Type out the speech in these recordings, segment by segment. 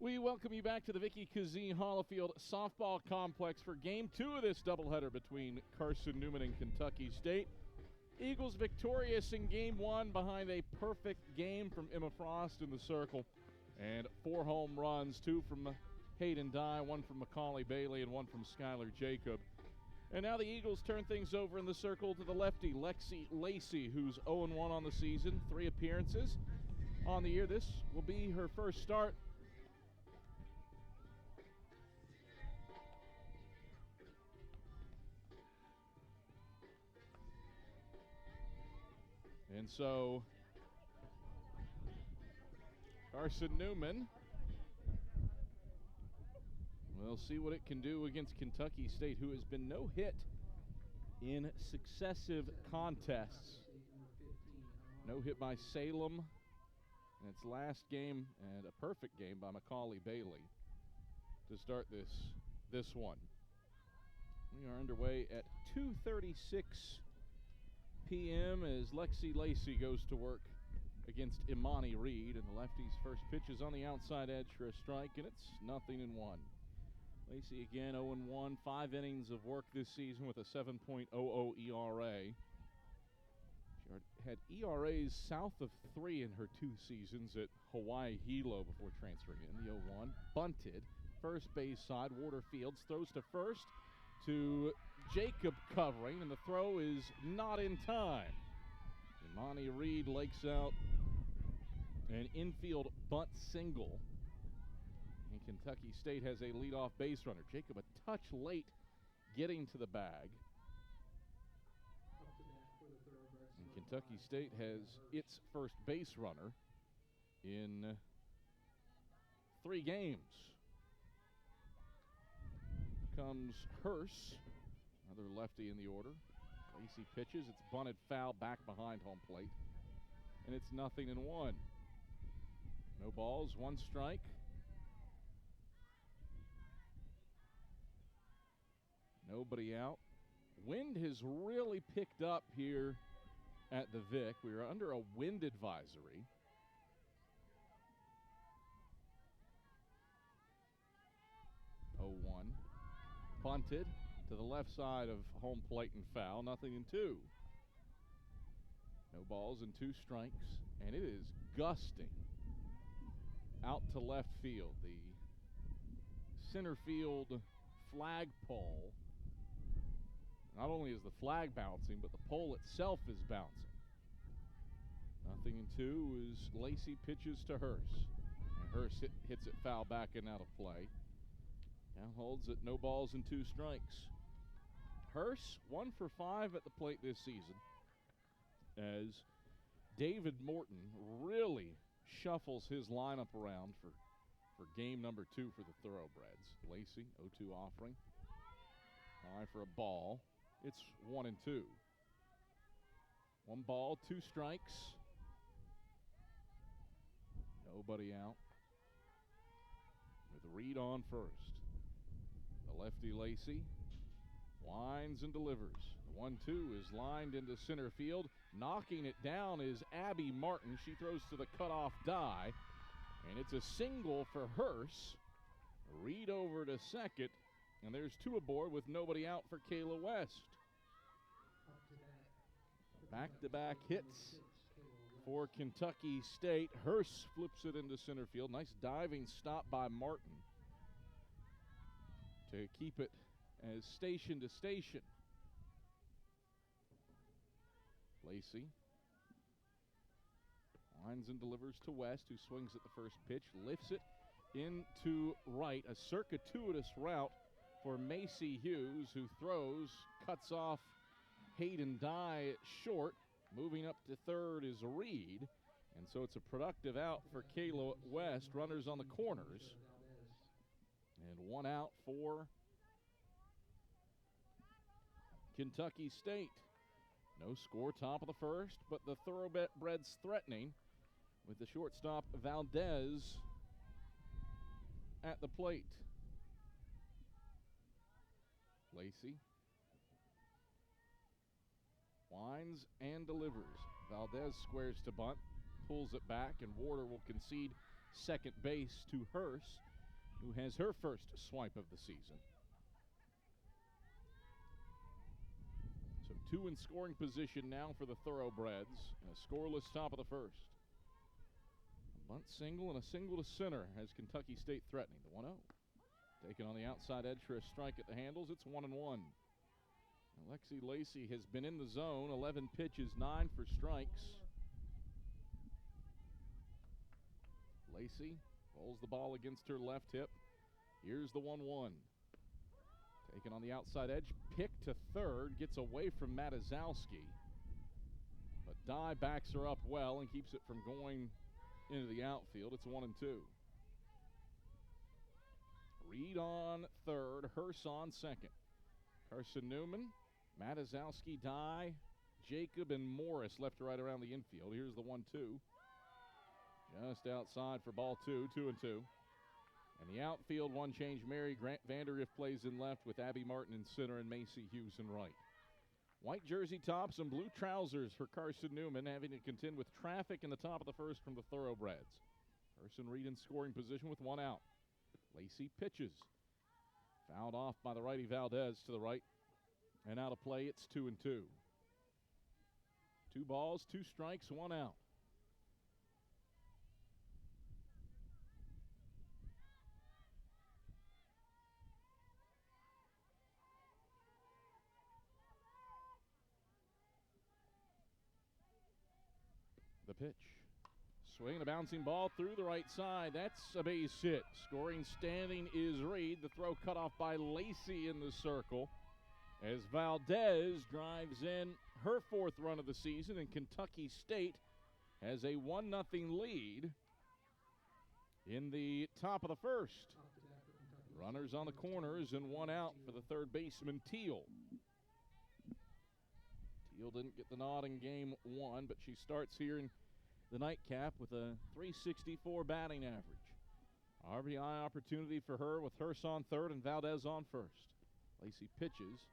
We welcome you back to the Vicky Kazee Hollifield Softball Complex for Game 2 of this doubleheader between Carson-Newman and Kentucky State. Eagles victorious in Game 1 behind a perfect game from Emma Frost in the circle. And 4 home runs, 2 from Hayden Dye, 1 from Macaulay Bailey, and 1 from Skylar Jacob. And now the Eagles turn things over in the circle to the lefty, Lexi Lacey, who's 0-1 on the season, 3 appearances on the year. This will be her first start. And so, Carson-Newman, we'll see what it can do against Kentucky State, who has been no hit in successive contests. No hit by Salem in its last game, and a perfect game by Macaulay Bailey to start this one. We are underway at 2:36 p.m. as Lexi Lacey goes to work against Imani Reed, and the lefty's first pitch is on the outside edge for a strike, and it's 0-1. Lacey again 0-1, 5 innings of work this season with a 7.00 ERA. She had ERAs south of 3 in her 2 seasons at Hawaii Hilo before transferring in. The 0-1 bunted, first base side. Waterfields throws to first to Jacob covering, and the throw is not in time. Imani Reed lakes out an infield bunt single, and Kentucky State has a leadoff base runner. Jacob a touch late getting to the bag. And Kentucky State has its first base runner in 3 games. Comes Hurst, another lefty in the order. Lacey pitches, it's bunted foul back behind home plate, and it's 0-1. No balls, 1 strike. Nobody out. Wind has really picked up here at the Vic. We are under a wind advisory. (0-1). Bunted to the left side of home plate and foul, 0-2. No balls and 2 strikes, and it is gusting out to left field. The center field flagpole, not only is the flag bouncing, but the pole itself is bouncing. 0-2 as Lacey pitches to Hurst, and Hurst hits it foul back and out of play. Now holds it, no balls and 2 strikes. Hurst 1 for 5 at the plate this season as David Morton really shuffles his lineup around for game number 2 for the Thoroughbreds. Lacey, 0-2 offering. High for a ball. It's 1-2. 1 ball, 2 strikes. Nobody out. With Reed on first. The lefty Lacey winds and delivers. The 1-2 is lined into center field. Knocking it down is Abby Martin. She throws to the cutoff die, and it's a single for Hurst. Reed over to second, and there's 2 aboard with nobody out for Kayla West. Back-to-back hits for Kentucky State. Hurst flips it into center field. Nice diving stop by Martin to keep it as station to station. Lacey winds and delivers to West, who swings at the first pitch, lifts it into right, a circuitous route for Macy Hughes, who throws, cuts off Hayden Dye short. Moving up to third is Reed, and so it's a productive out for Kayla West. Runners on the corners, and 1 out for Kentucky State. No score, top of the first, but the Thoroughbreds threatening with the shortstop Valdez at the plate. Lacey winds and delivers. Valdez squares to bunt, pulls it back, and Warder will concede second base to Hurst. who has her first swipe of the season. So 2 in scoring position now for the Thoroughbreds. And a scoreless top of the first. A bunt single and a single to center has Kentucky State threatening. The 1-0. Taken on the outside edge for a strike at the handles. It's 1-1. Lexi Lacey has been in the zone. 11 pitches, 9 for strikes. Lacey rolls the ball against her left hip. Here's the 1-1. Taken on the outside edge. Pick to third. Gets away from Matazowski. But Dye backs her up well and keeps it from going into the outfield. It's 1-2. Reed on third. Hurst on second. Carson-Newman, Matazowski, Dye, Jacob, and Morris left to right around the infield. Here's the 1-2. Just outside for ball 2, 2-2. And the outfield, one change. Mary Vanderriff plays in left with Abby Martin in center and Macy Hughes in right. White jersey tops and blue trousers for Carson-Newman, having to contend with traffic in the top of the first from the Thoroughbreds. Carson Reed in scoring position with 1 out. Lacey pitches. Fouled off by the righty Valdez to the right. And out of play, it's 2-2. 2 balls, 2 strikes, 1 out. The pitch. Swing, a bouncing ball through the right side. That's a base hit. Scoring standing is Reed. The throw cut off by Lacey in the circle as Valdez drives in her 4th run of the season, and Kentucky State has a 1-0 lead in the top of the first. Runners on the corners and 1 out for the third baseman, Teal. Teal didn't get the nod in game 1, but she starts here in the nightcap with a .364 batting average. RBI opportunity for her with Hurst on third and Valdez on first. Lacey pitches,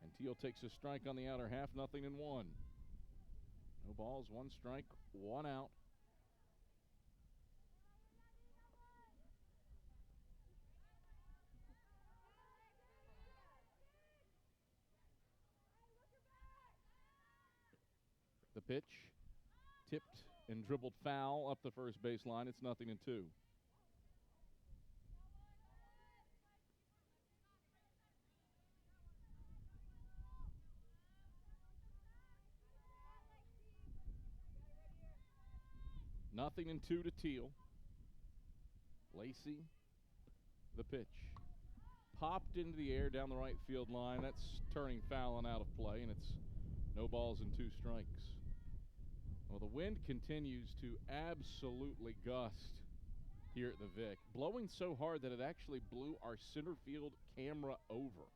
and Teal takes a strike on the outer half, 0-1. No balls, 1 strike, 1 out. The pitch, tipped and dribbled foul up the first baseline. It's 0-2. Nothing and 2 to Teal. Lacey, the pitch. Popped into the air down the right field line. That's turning foul and out of play, and it's no balls and 2 strikes. Well, the wind continues to absolutely gust here at the Vic, blowing so hard that it actually blew our center field camera over.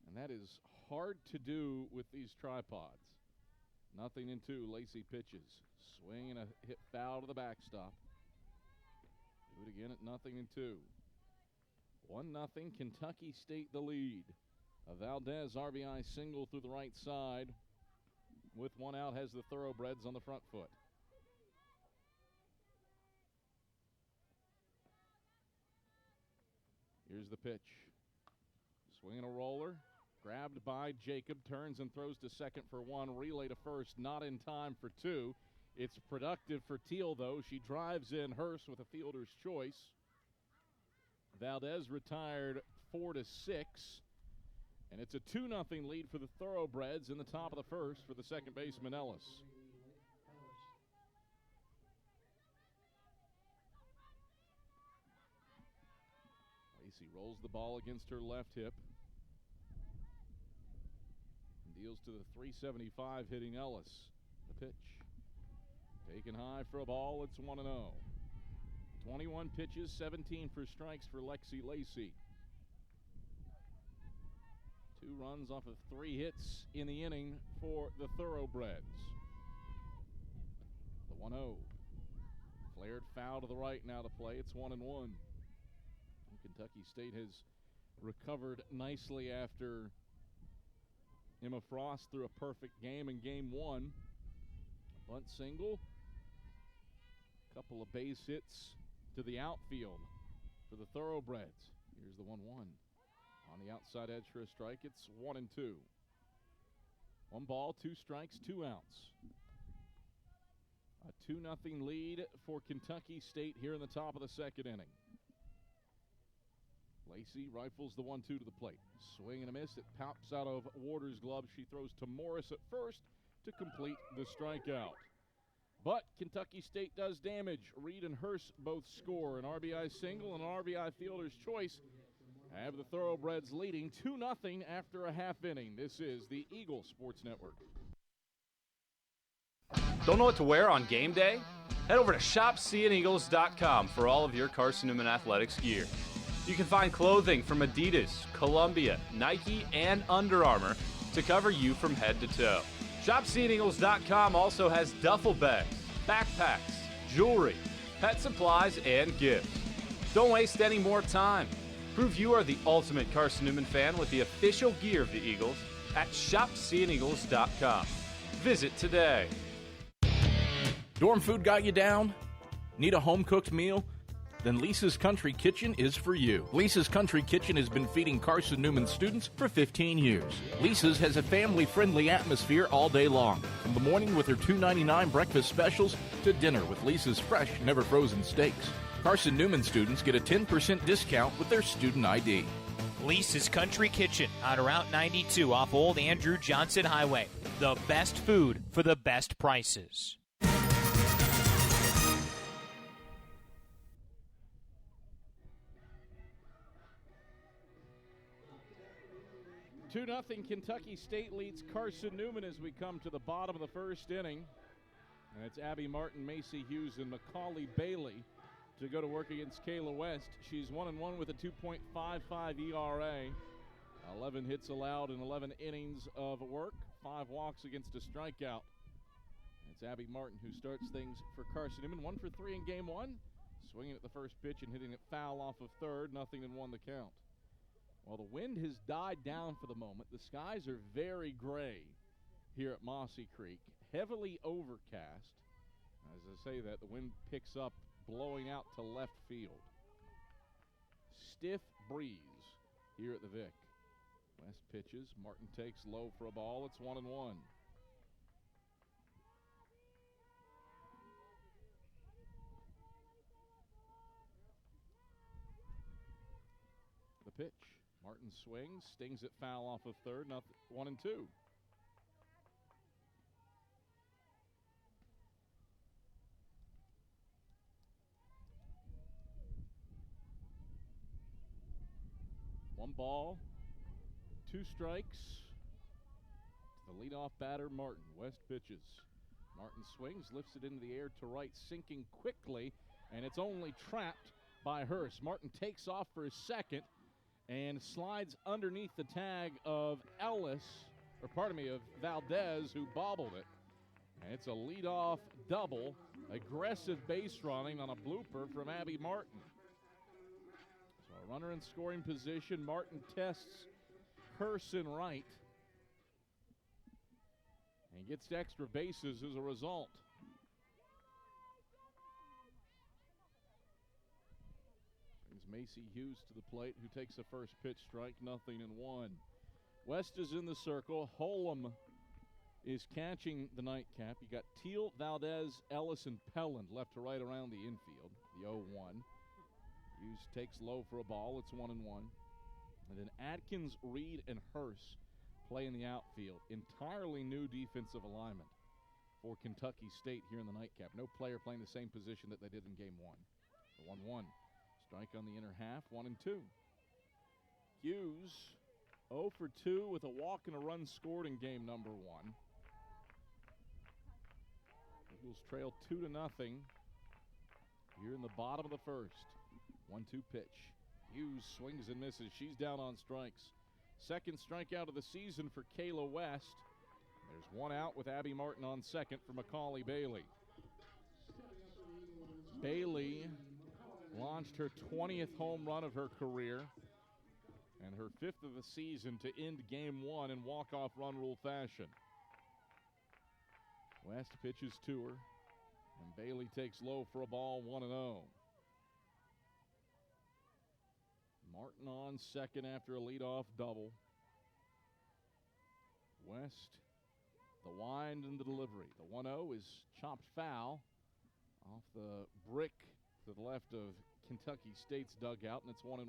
And that is hard to do with these tripods. 0-2, Lacey pitches. Swing and a hit foul to the backstop. Do it again at 0-2. 1-0, Kentucky State the lead. A Valdez RBI single through the right side. With 1 out, has the Thoroughbreds on the front foot. Here's the pitch. Swinging a roller. Grabbed by Jacob. Turns and throws to second for 1. Relay to first. Not in time for 2. It's productive for Teal, though. She drives in Hurst with a fielder's choice. Valdez retired 4-6. And it's a 2-0 lead for the Thoroughbreds in the top of the first for the second baseman, Ellis. Lacey rolls the ball against her left hip. And deals to the .375 hitting Ellis. The pitch. Taken high for a ball. It's 1-0. 21 pitches, 17 for strikes for Lexi Lacey. 2 runs off of 3 hits in the inning for the Thoroughbreds. The 1-0. Flared foul to the right now to play. It's 1-1. Kentucky State has recovered nicely after Emma Frost threw a perfect game in game 1. A bunt single. A couple of base hits to the outfield for the Thoroughbreds. Here's the 1-1. On the outside edge for a strike, it's 1-2. 1 ball, 2 strikes, 2 outs. A 2-0 lead for Kentucky State here in the top of the second inning. Lacey rifles the 1-2 to the plate. Swing and a miss. It pops out of Warder's glove. She throws to Morris at first to complete the strikeout. But Kentucky State does damage. Reed and Hurst both score. An RBI single and an RBI fielder's choice have the Thoroughbreds leading 2-0 after a half inning. This is the Eagle Sports Network. Don't know what to wear on game day? Head over to shopseeandeagles.com for all of your Carson-Newman athletics gear. You can find clothing from Adidas, Columbia, Nike, and Under Armour to cover you from head to toe. ShopSeeingEagles.com also has duffel bags, backpacks, jewelry, pet supplies, and gifts. Don't waste any more time. Prove you are the ultimate Carson-Newman fan with the official gear of the Eagles at ShopSeeingEagles.com. Visit today. Dorm food got you down? Need a home-cooked meal? Then Lisa's Country Kitchen is for you. Lisa's Country Kitchen has been feeding Carson-Newman students for 15 years. Lisa's has a family-friendly atmosphere all day long, from the morning with her $2.99 breakfast specials to dinner with Lisa's fresh, never-frozen steaks. Carson-Newman students get a 10% discount with their student ID. Lisa's Country Kitchen on Route 92 off Old Andrew Johnson Highway. The best food for the best prices. 2-0 Kentucky State leads Carson-Newman as we come to the bottom of the first inning. And it's Abby Martin, Macy Hughes, and Macaulay Bailey to go to work against Kayla West. She's 1-1 with a 2.55 ERA. 11 hits allowed in 11 innings of work. 5 walks against a strikeout. It's Abby Martin who starts things for Carson-Newman. 1 for 3 in game 1. Swinging at the first pitch and hitting it foul off of third. 0-1 the count. Well, the wind has died down for the moment. The skies are very gray here at Mossy Creek. Heavily overcast. As I say that, the wind picks up, blowing out to left field. Stiff breeze here at the Vic. West pitches. Martin takes low for a ball. It's 1-1. The pitch. Martin swings, stings it foul off of third. 1-2. One ball, 2 strikes. The leadoff batter, Martin. West pitches. Martin swings, lifts it into the air to right, sinking quickly, and it's only trapped by Hurst. Martin takes off for his second and slides underneath the tag of Valdez, who bobbled it. And it's a leadoff double, aggressive base running on a blooper from Abby Martin. So a runner in scoring position. Martin tests Carson right and gets extra bases as a result. Macy Hughes to the plate, who takes the first pitch, strike, 0-1. West is in the circle. Holm is catching the nightcap. You got Teal, Valdez, Ellis, and Pelland left to right around the infield, the 0-1. Hughes takes low for a ball. It's 1-1. And then Atkins, Reed, and Hurst play in the outfield. Entirely new defensive alignment for Kentucky State here in the nightcap. No player playing the same position that they did in game 1. The 1-1. Strike on the inner half, 1-2. Hughes, 0 for 2 with a walk and a run scored in game number 1. Eagles trail 2-0 here in the bottom of the first. 1-2 pitch. Hughes swings and misses. She's down on strikes. Second strikeout of the season for Kayla West. There's one out with Abby Martin on second for Macaulay Bailey. Bailey launched her 20th home run of her career and her 5th of the season to end game 1 in walk-off run rule fashion. West pitches to her, and Bailey takes low for a ball, 1-0. Martin on second after a leadoff double. West, the wind and the delivery. The 1-0 is chopped foul off the brick to the left of Kentucky State's dugout, and it's 1-1.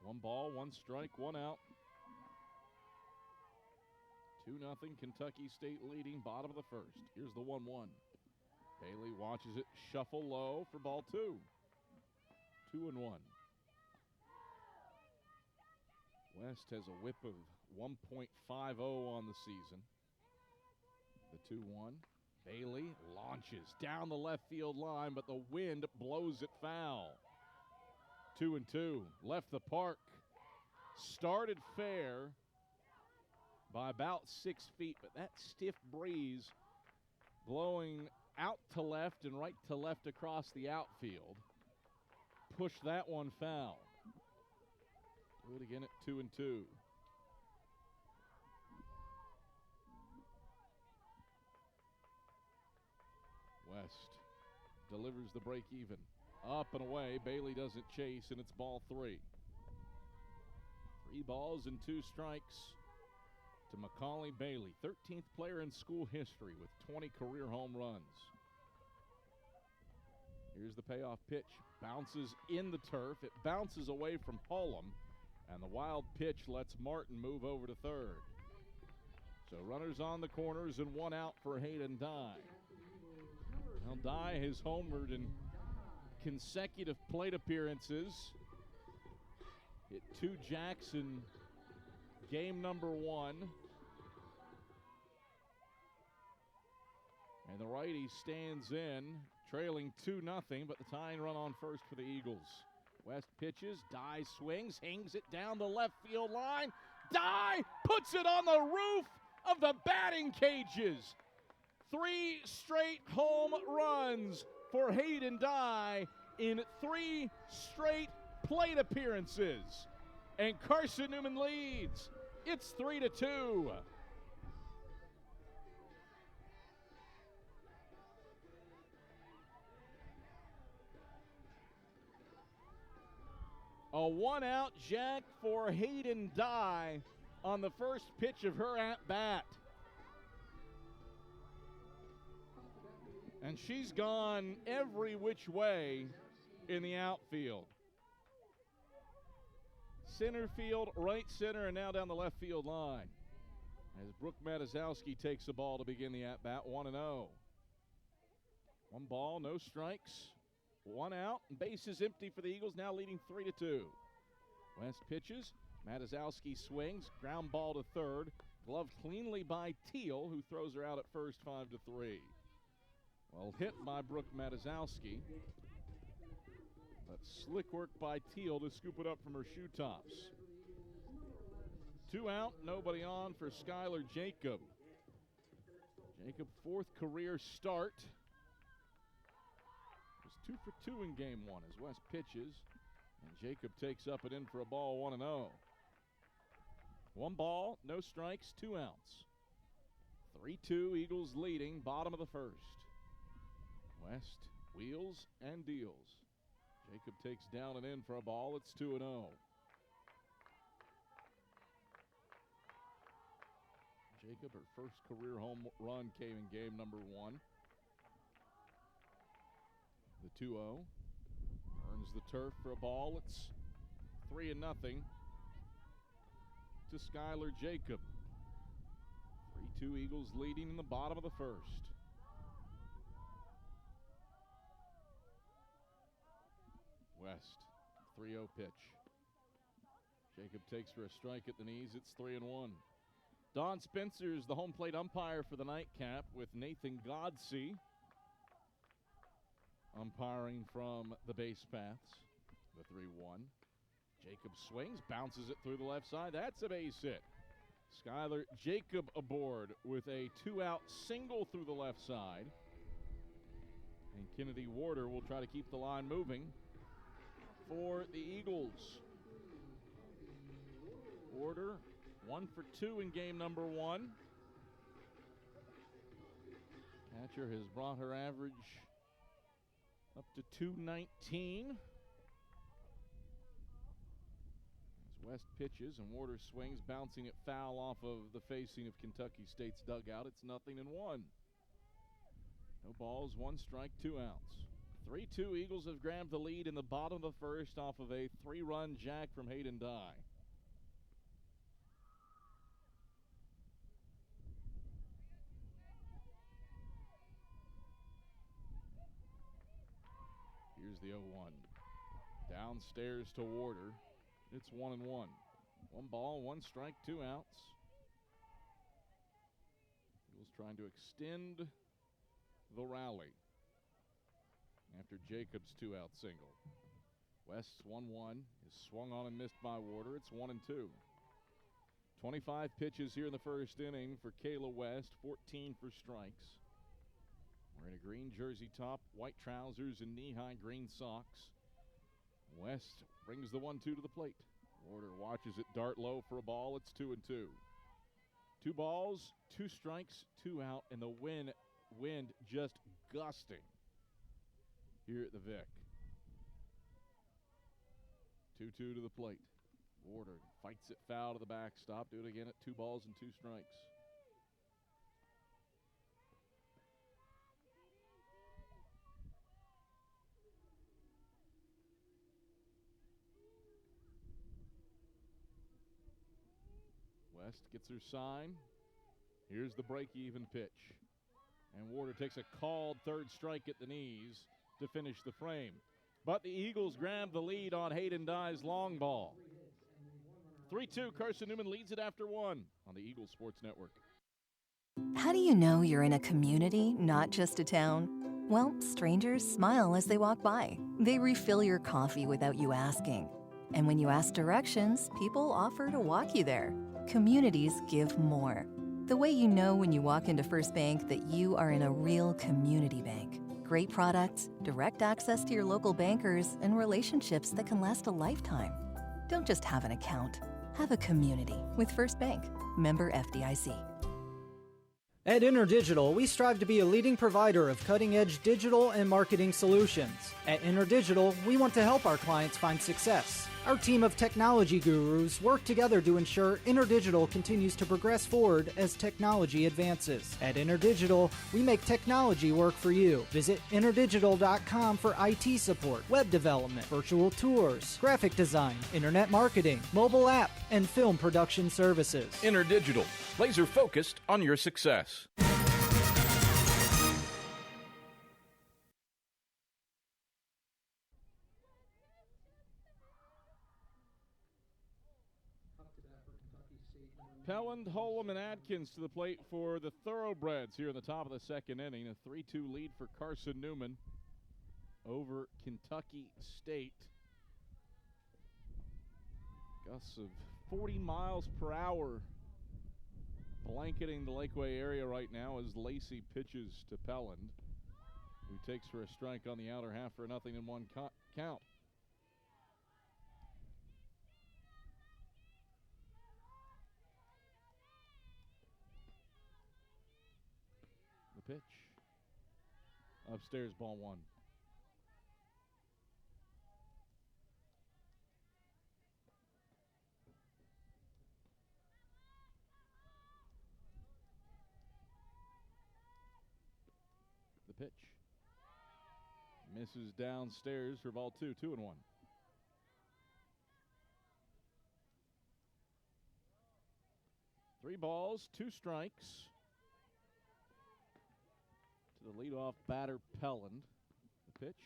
1 ball, 1 strike, 1 out. 2-0 Kentucky State leading, bottom of the first. Here's the 1-1. Bailey watches it shuffle low for ball 2. 2-1. West has a whip of 1.50 on the season. The 2-1. Bailey launches down the left field line, but the wind blows it foul. 2-2. Left the park. Started fair by about 6 feet, but that stiff breeze blowing out to left and right to left across the outfield pushed that one foul. Do it again at 2-2. West delivers the break even. Up and away. Bailey doesn't chase, and it's ball 3. 3 balls and 2 strikes to Macaulay Bailey, 13th player in school history with 20 career home runs. Here's the payoff pitch. Bounces in the turf. It bounces away from Hullum, and the wild pitch lets Martin move over to third. So runners on the corners and 1 out for Hayden Dye. Well, Dye has homered in consecutive plate appearances. Hit 2 jacks in game number 1. And the righty stands in, trailing 2-0, but the tying run on first for the Eagles. West pitches, Dye swings, hangs it down the left field line. Dye puts it on the roof of the batting cages. 3 straight home runs for Hayden Dye in 3 straight plate appearances. And Carson-Newman leads. It's 3-2. A 1-out jack for Hayden Dye on the first pitch of her at-bat. And she's gone every which way in the outfield. Center field, right center, and now down the left field line. As Brooke Matazowski takes the ball to begin the at-bat, 1-0. 1 ball, no strikes. 1 out, and bases empty for the Eagles, now leading 3-2. West pitches, Matazowski swings, ground ball to third, gloved cleanly by Teal, who throws her out at first, 5-3. Well hit by Brooke Matazowski, but slick work by Teal to scoop it up from her shoe tops. 2 out, nobody on for Skylar Jacob. Jacob, 4th career start. 2 for 2 in game 1 as West pitches, and Jacob takes up and in for a ball, 1-0. 1 ball, no strikes, 2 outs. 3-2, Eagles leading, bottom of the first. West wheels and deals. Jacob takes down and in for a ball, it's 2-0. Jacob, her first career home run came in game number 1. The 2-0 earns the turf for a ball. It's 3-0 to Skylar Jacob. 3-2 Eagles leading in the bottom of the first. West, 3-0 pitch. Jacob takes for a strike at the knees. It's 3-1. Don Spencer is the home plate umpire for the nightcap, with Nathan Godsey umpiring from the base paths. The 3-1. Jacob swings, bounces it through the left side. That's a base hit. Skylar Jacob aboard with a 2-out single through the left side. And Kennedy Warder will try to keep the line moving for the Eagles. Warder 1 for 2 in game number 1. Catcher has brought her average Up to 219. As West pitches and Warder swings, bouncing it foul off of the facing of Kentucky State's dugout. It's 0-1. No balls, 1 strike, 2 outs. 3-2 Eagles have grabbed the lead in the bottom of the first off of a 3-run jack from Hayden Dye. Here's the 0-1. Downstairs to Warder. It's 1-1. 1 ball, 1 strike, 2 outs. Eagles trying to extend the rally after Jacobs' 2-out single. West's 1-1 is swung on and missed by Warder. It's 1-2. 25 pitches here in the first inning for Kayla West, 14 for strikes. Wearing a green jersey top, white trousers, and knee-high green socks. West brings the 1-2 to the plate. Warder watches it dart low for a ball. It's 2-2. 2 balls, 2 strikes, 2 out, and the wind just gusting here at the Vic. 2-2 to the plate. Warder fights it foul to the backstop. Do it again at 2 balls and 2 strikes. West gets her sign. Here's the break-even pitch. And Warder takes a called third strike at the knees to finish the frame. But the Eagles grab the lead on Hayden Dye's long ball. 3-2, Carson-Newman leads it after 1 on the Eagles Sports Network. How do you know you're in a community, not just a town? Well, strangers smile as they walk by. They refill your coffee without you asking. And when you ask directions, people offer to walk you there. Communities give more. The way you know when you walk into First Bank that you are in a real community bank. Great products, direct access to your local bankers, and relationships that can last a lifetime. Don't just have an account. Have a community with First Bank. Member FDIC. At InterDigital, we strive to be a leading provider of cutting-edge digital and marketing solutions. At InterDigital, we want to help our clients find success. Our team of technology gurus work together to ensure InterDigital continues to progress forward as technology advances. At InterDigital, we make technology work for you. Visit interdigital.com for IT support, web development, virtual tours, graphic design, internet marketing, mobile app, and film production services. InterDigital, laser focused on your success. Pelland, Holm, and Adkins to the plate for the Thoroughbreds here in the top of the second inning. A 3-2 lead for Carson-Newman over Kentucky State. Gusts of 40 miles per hour blanketing the Lakeway area right now as Lacey pitches to Pelland, who takes for a strike on the outer half for a 0-1 count. Pitch. Upstairs, ball 1. The pitch. Misses downstairs for ball 2, 2-1. Three balls, 2 strikes. The leadoff batter, Pelland. The pitch,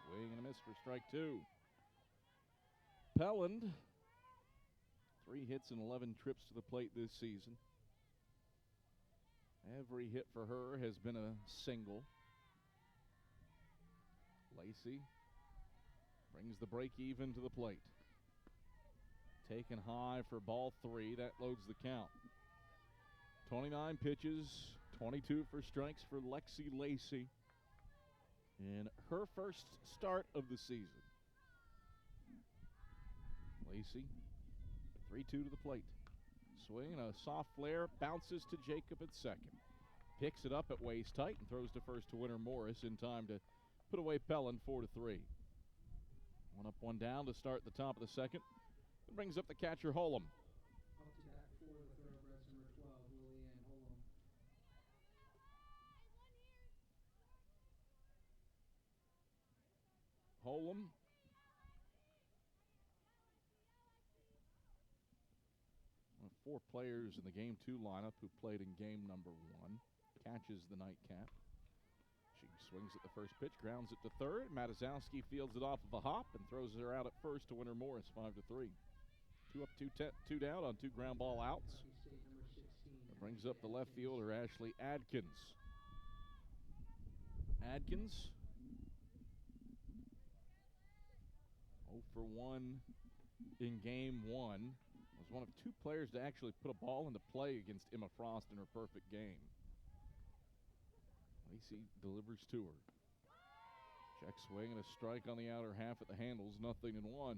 swing and a miss for strike 2. Pelland, 3 hits and 11 trips to the plate this season. Every hit for her has been a single. Lacey brings the break even to the plate. Taken high for ball 3. That loads the count. 29 pitches. 22 for strikes for Lexi Lacey in her first start of the season. Lacey, 3-2 to the plate. Swing, a soft flare, bounces to Jacob at second. Picks it up at waist height and throws to first to Winter Morris in time to put away Pellin 4-3. One up, one down to start the top of the second. It brings up the catcher, Holum. Holum. One of 4 players in the Game 2 lineup who played in game number 1. Catches the nightcap. She swings at the first pitch, grounds it to third. Matazowski fields it off of a hop and throws her out at first to Winter Morris 5-3. 2 up, 2 down on 2 ground ball outs. That brings up the left fielder, Ashley Adkins. Adkins 0 for 1 in game 1. Was one of 2 players to actually put a ball into play against Emma Frost in her perfect game. Lacey delivers to her. Check swing and a strike on the outer half at the handles, 0-1.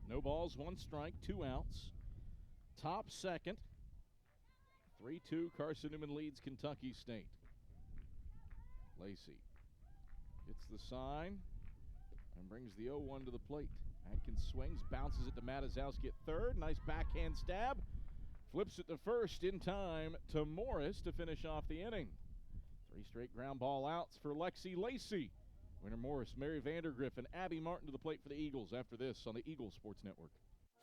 No balls, 1 strike, 2 outs. Top second. 3-2, Carson-Newman leads Kentucky State. Lacey gets the sign and brings the 0-1 to the plate. Adkins swings, bounces it to Matazowski at third. Nice backhand stab. Flips it to first in time to Morris to finish off the inning. 3 straight ground ball outs for Lexi Lacey. Winter Morris, Mary Vandergriff, and Abby Martin to the plate for the Eagles after this on the Eagles Sports Network.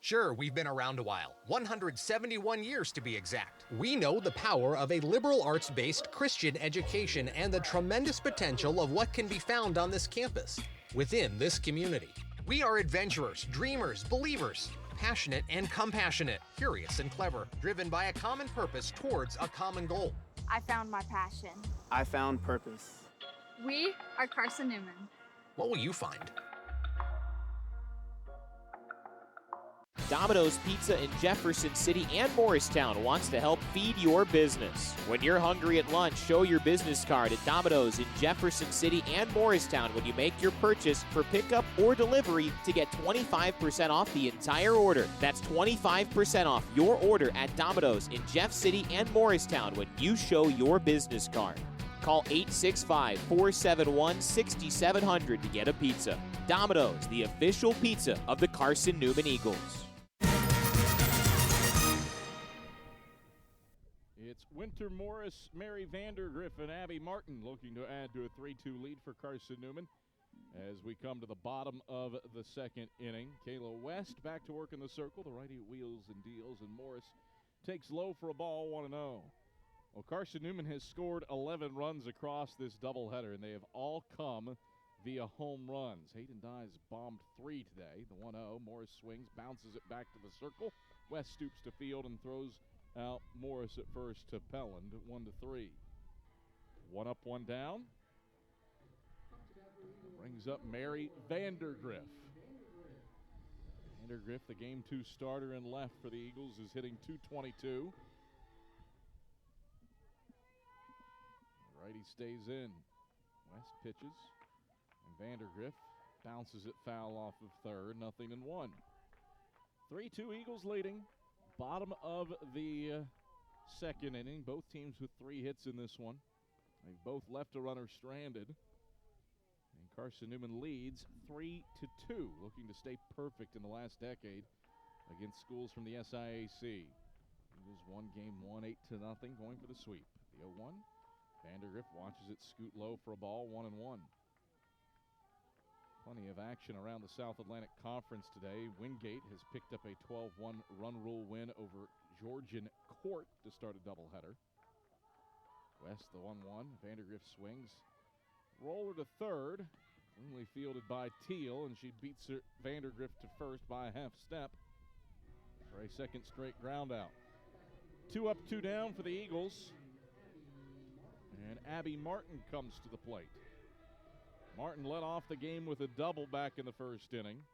Sure, we've been around a while, 171 years to be exact. We know the power of a liberal arts-based Christian education and the tremendous potential of what can be found on this campus, within this community. We are adventurers, dreamers, believers, passionate and compassionate, curious and clever, driven by a common purpose towards a common goal. I found my passion. I found purpose. We are Carson-Newman. What will you find? Domino's Pizza in Jefferson City and Morristown wants to help feed your business. When you're hungry at lunch, show your business card at Domino's in Jefferson City and Morristown when you make your purchase for pickup or delivery to get 25% off the entire order. That's 25% off your order at Domino's in Jeff City and Morristown when you show your business card. Call 865-471-6700 to get a pizza. Domino's, the official pizza of the Carson-Newman Eagles. It's Winter Morris, Mary Vandergriff, and Abby Martin looking to add to a 3-2 lead for Carson-Newman as we come to the bottom of the second inning. Kayla West back to work in the circle. The righty wheels and deals, and Morris takes low for a ball, 1-0. Well, Carson-Newman has scored 11 runs across this doubleheader, and they have all come via home runs. Hayden Dyes bombed 3 today, the 1-0. Morris swings, bounces it back to the circle. West stoops to field and throws out Morris at first to Pelland, 1-3. 1 up, 1 down. Brings up Mary Vandergriff. Vandergriff, the game 2 starter and left for the Eagles, is hitting .222. Righty stays in. West pitches. And Vandergriff bounces it foul off of third. 0-1. 3-2 Eagles leading. Bottom of the second inning. Both teams with 3 hits in this one. They've both left a runner stranded. And Carson-Newman leads 3-2, looking to stay perfect in the last decade against schools from the SIAC. Eagles won game 1, 8-0, going for the sweep. The 0-1. Vandergriff watches it scoot low for a ball, 1-1. Plenty of action around the South Atlantic Conference today. Wingate has picked up a 12-1 run rule win over Georgian Court to start a doubleheader. West, the 1-1. Vandergriff swings. Roller to third. Cleanly fielded by Teal, and she beats her Vandergriff to first by a half step for a second straight ground out. 2 up, 2 down for the Eagles. And Abby Martin comes to the plate. Martin led off the game with a double back in the first inning.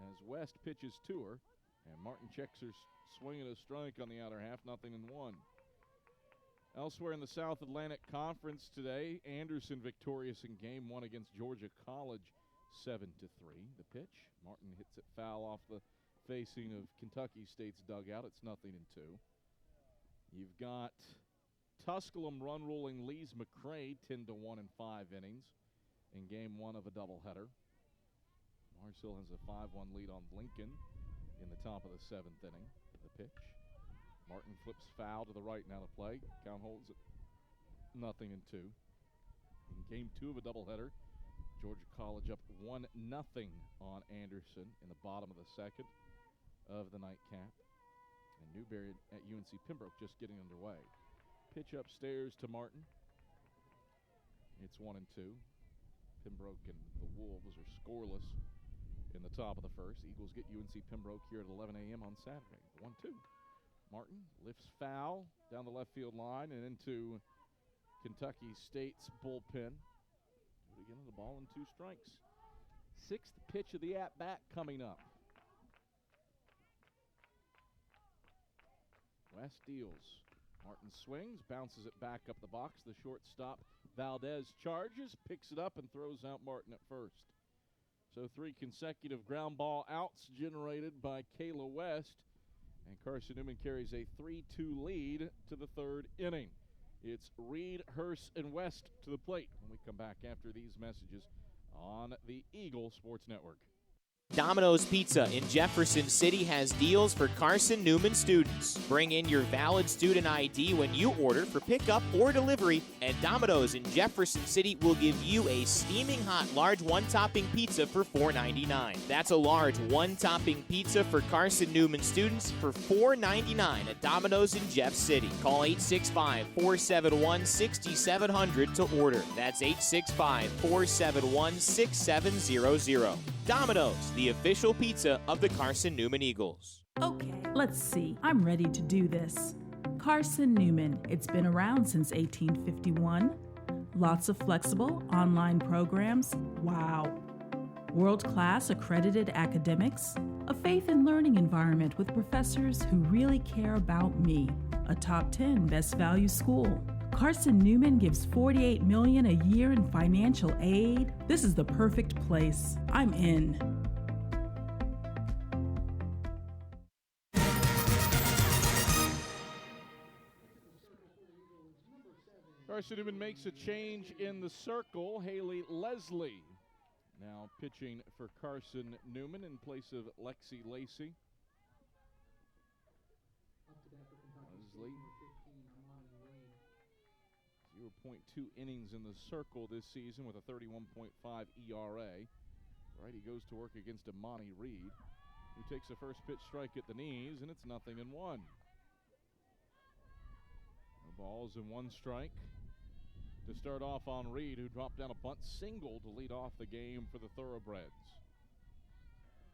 As West pitches to her, and Martin checks her swing and a strike on the outer half, 0-1. Elsewhere in the South Atlantic Conference today, Anderson victorious in game 1 against Georgia College, 7-3. The pitch, Martin hits it foul off the facing of Kentucky State's dugout. It's 0-2. You've got Tusculum run ruling Lee's McRae 10-1 in 5 innings in game 1 of a doubleheader. Mars Hill has a 5-1 lead on Lincoln in the top of the 7th inning. The pitch. Martin flips foul to the right now to play. Count holds it 0-2. In game 2 of a doubleheader, Georgia College up 1-0 on Anderson in the bottom of the 2nd of the nightcap. And Newberry at UNC Pembroke just getting underway. Pitch upstairs to Martin. It's 1-2. Pembroke and the Wolves are scoreless in the top of the 1st. Eagles get UNC Pembroke here at 11 a.m. on Saturday. 1-2. Martin lifts foul down the left field line and into Kentucky State's bullpen. Do it again with the ball and 2 strikes. 6th pitch of the at-bat coming up. West deals. Martin swings, bounces it back up the box. The shortstop, Valdez, charges, picks it up, and throws out Martin at first. So 3 consecutive ground ball outs generated by Kayla West. And Carson-Newman carries a 3-2 lead to the 3rd inning. It's Reed, Hurst, and West to the plate when we come back after these messages on the Eagle Sports Network. Domino's Pizza in Jefferson City has deals for Carson-Newman students. Bring in your valid student ID when you order for pickup or delivery, and Domino's in Jefferson City will give you a steaming hot large one-topping pizza for $4.99. That's a large one-topping pizza for Carson-Newman students for $4.99 at Domino's in Jeff City. Call 865-471-6700 to order. That's 865-471-6700. Domino's, the official pizza of the Carson-Newman Eagles. Okay, let's see. I'm ready to do this. Carson-Newman. It's been around since 1851. Lots of flexible online programs. Wow. World-class accredited academics. A faith and learning environment with professors who really care about me. A top 10 best value school. Carson-Newman gives $48 million a year in financial aid. This is the perfect place. I'm in. Carson-Newman makes a change in the circle. Haley Leslie now pitching for Carson-Newman in place of Lexi Lacey. Leslie. 0.2 innings in the circle this season with a 31.5 ERA. Righty goes to work against Imani Reed, who takes a first pitch strike at the knees, and it's 0-1. The ball's in 1 strike. To start off on Reed, who dropped down a bunt single to lead off the game for the Thoroughbreds.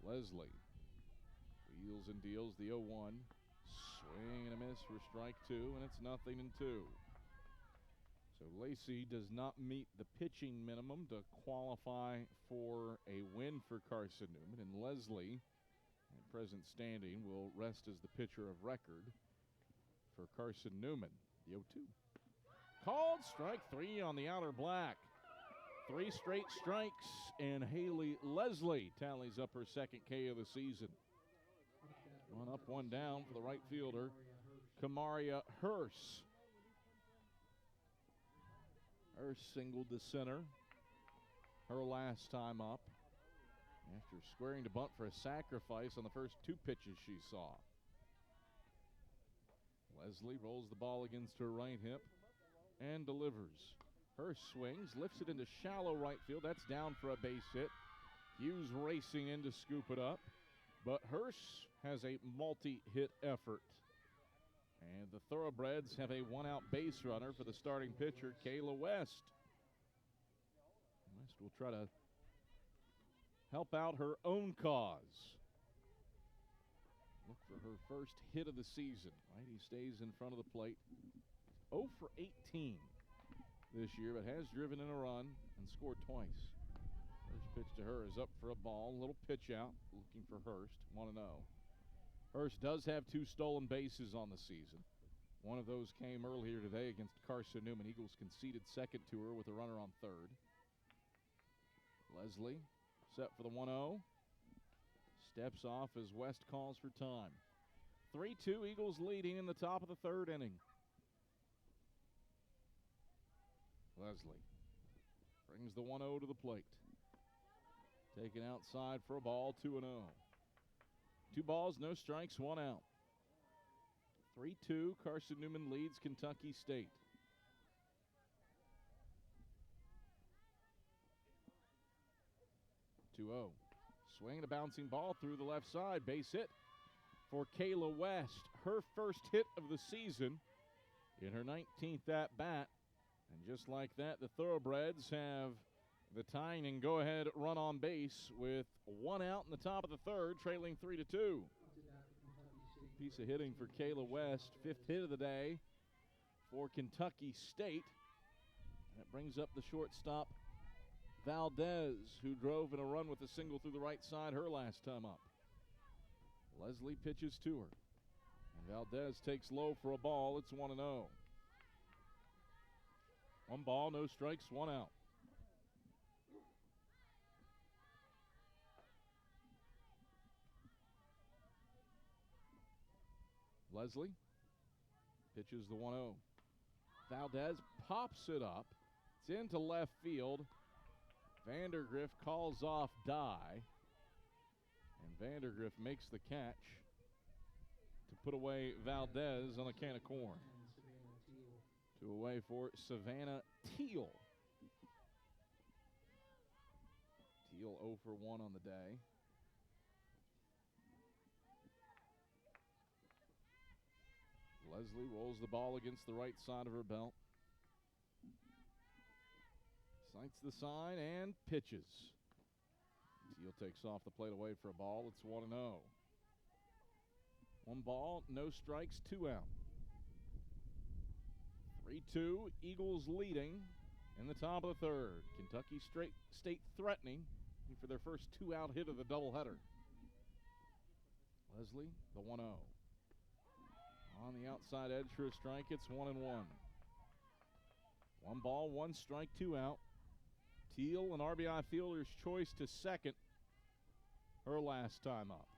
Leslie wheels and deals the 0-1. Swing and a miss for strike 2, and it's 0-2. So Lacey does not meet the pitching minimum to qualify for a win for Carson-Newman, and Leslie, at present standing, will rest as the pitcher of record for Carson-Newman. The 0-2. Called strike 3 on the outer black. 3 straight strikes, and Haley Leslie tallies up her 2nd K of the season. 1 up, 1 down for the right fielder, Kamaria Hurst. Hurst singled to center her last time up after squaring to bunt for a sacrifice on the first 2 pitches she saw. Leslie rolls the ball against her right hip and delivers. Hurst swings, lifts it into shallow right field. That's down for a base hit. Hughes racing in to scoop it up, but Hurst has a multi-hit effort. And the Thoroughbreds have a 1-out base runner for the starting pitcher, Kayla West. West will try to help out her own cause. Look for her first hit of the season. Righty stays in front of the plate. 0 for 18 this year, but has driven in a run and scored twice. First pitch to her is up for a ball. Little pitch out, looking for Hurst, 1-0. Hurst does have 2 stolen bases on the season. One of those came earlier today against Carson-Newman. Eagles conceded second to her with a runner on third. Leslie set for the 1-0. Steps off as West calls for time. 3-2, Eagles leading in the top of the 3rd inning. Leslie brings the 1-0 to the plate. Taken outside for a ball, 2-0. 2 balls, no strikes, 1 out. 3-2, Carson-Newman leads Kentucky State. 2-0. Swing and a bouncing ball through the left side. Base hit for Kayla West. Her first hit of the season in her 19th at-bat. And just like that, the Thoroughbreds have the tying and go-ahead run on base with 1 out in the top of the third, trailing 3-2. Piece of hitting for Kayla West, 5th hit of the day for Kentucky State. That brings up the shortstop, Valdez, who drove in a run with a single through the right side her last time up. Leslie pitches to her, and Valdez takes low for a ball. It's 1-0. 1 ball, no strikes, 1 out. Leslie pitches the 1-0. Valdez pops it up. It's into left field. Vandergriff calls off Dye. And Vandergriff makes the catch to put away Valdez on a can of corn. 2 away for Savannah Teal. Teal 0 for 1 on the day. Leslie rolls the ball against the right side of her belt. Sights the sign and pitches. Teal takes off the plate away for a ball. It's 1-0. 1 ball, no strikes, 2 out. 3-2, Eagles leading in the top of the third. Kentucky State threatening for their first 2-out hit of the doubleheader. Leslie, the 1-0. On the outside edge for a strike, it's 1-1. 1 ball, 1 strike, 2 out. Teal, an RBI fielder's choice to second her last time up.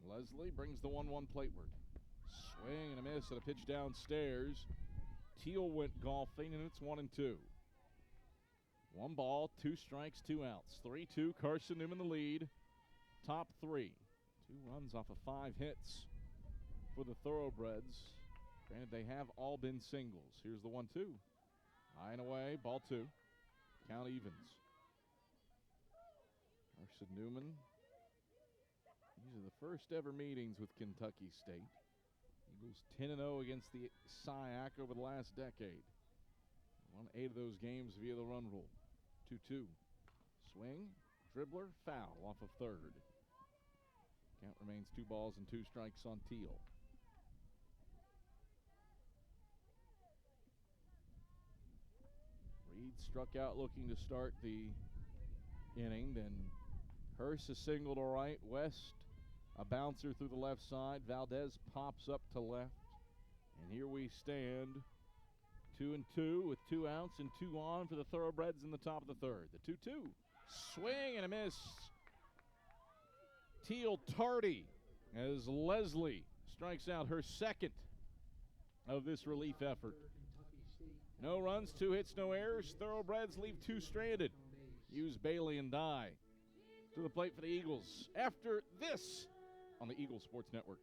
Leslie brings the 1-1 plateward. Swing and a miss and a pitch downstairs. Teal went golfing, and it's 1-2. 1 ball, 2 strikes, 2 outs. 3-2, Carson-Newman the lead. Top 3. 2 runs off of 5 hits for the Thoroughbreds. Granted, they have all been singles. Here's the 1-2. High and away, ball 2. Count evens. Carson-Newman. These are the first ever meetings with Kentucky State. Eagles 10-0 against the SIAC over the last decade. Won 8 of those games via the run rule. 2-2. Swing, dribbler, foul off of third. Count remains 2 balls and 2 strikes on Teal. Reed struck out looking to start the inning. Then Hurst a single to right. West a bouncer through the left side. Valdez pops up to left. And here we stand. 2-2 with 2 outs and 2 on for the Thoroughbreds in the top of the third. The 2-2. Swing and a miss. Teal tardy as Leslie strikes out her second of this relief effort. No runs, 2 hits, no errors. Thoroughbreds leave 2 stranded. Use Bailey and Dye to the plate for the Eagles. After this on the Eagle Sports Network.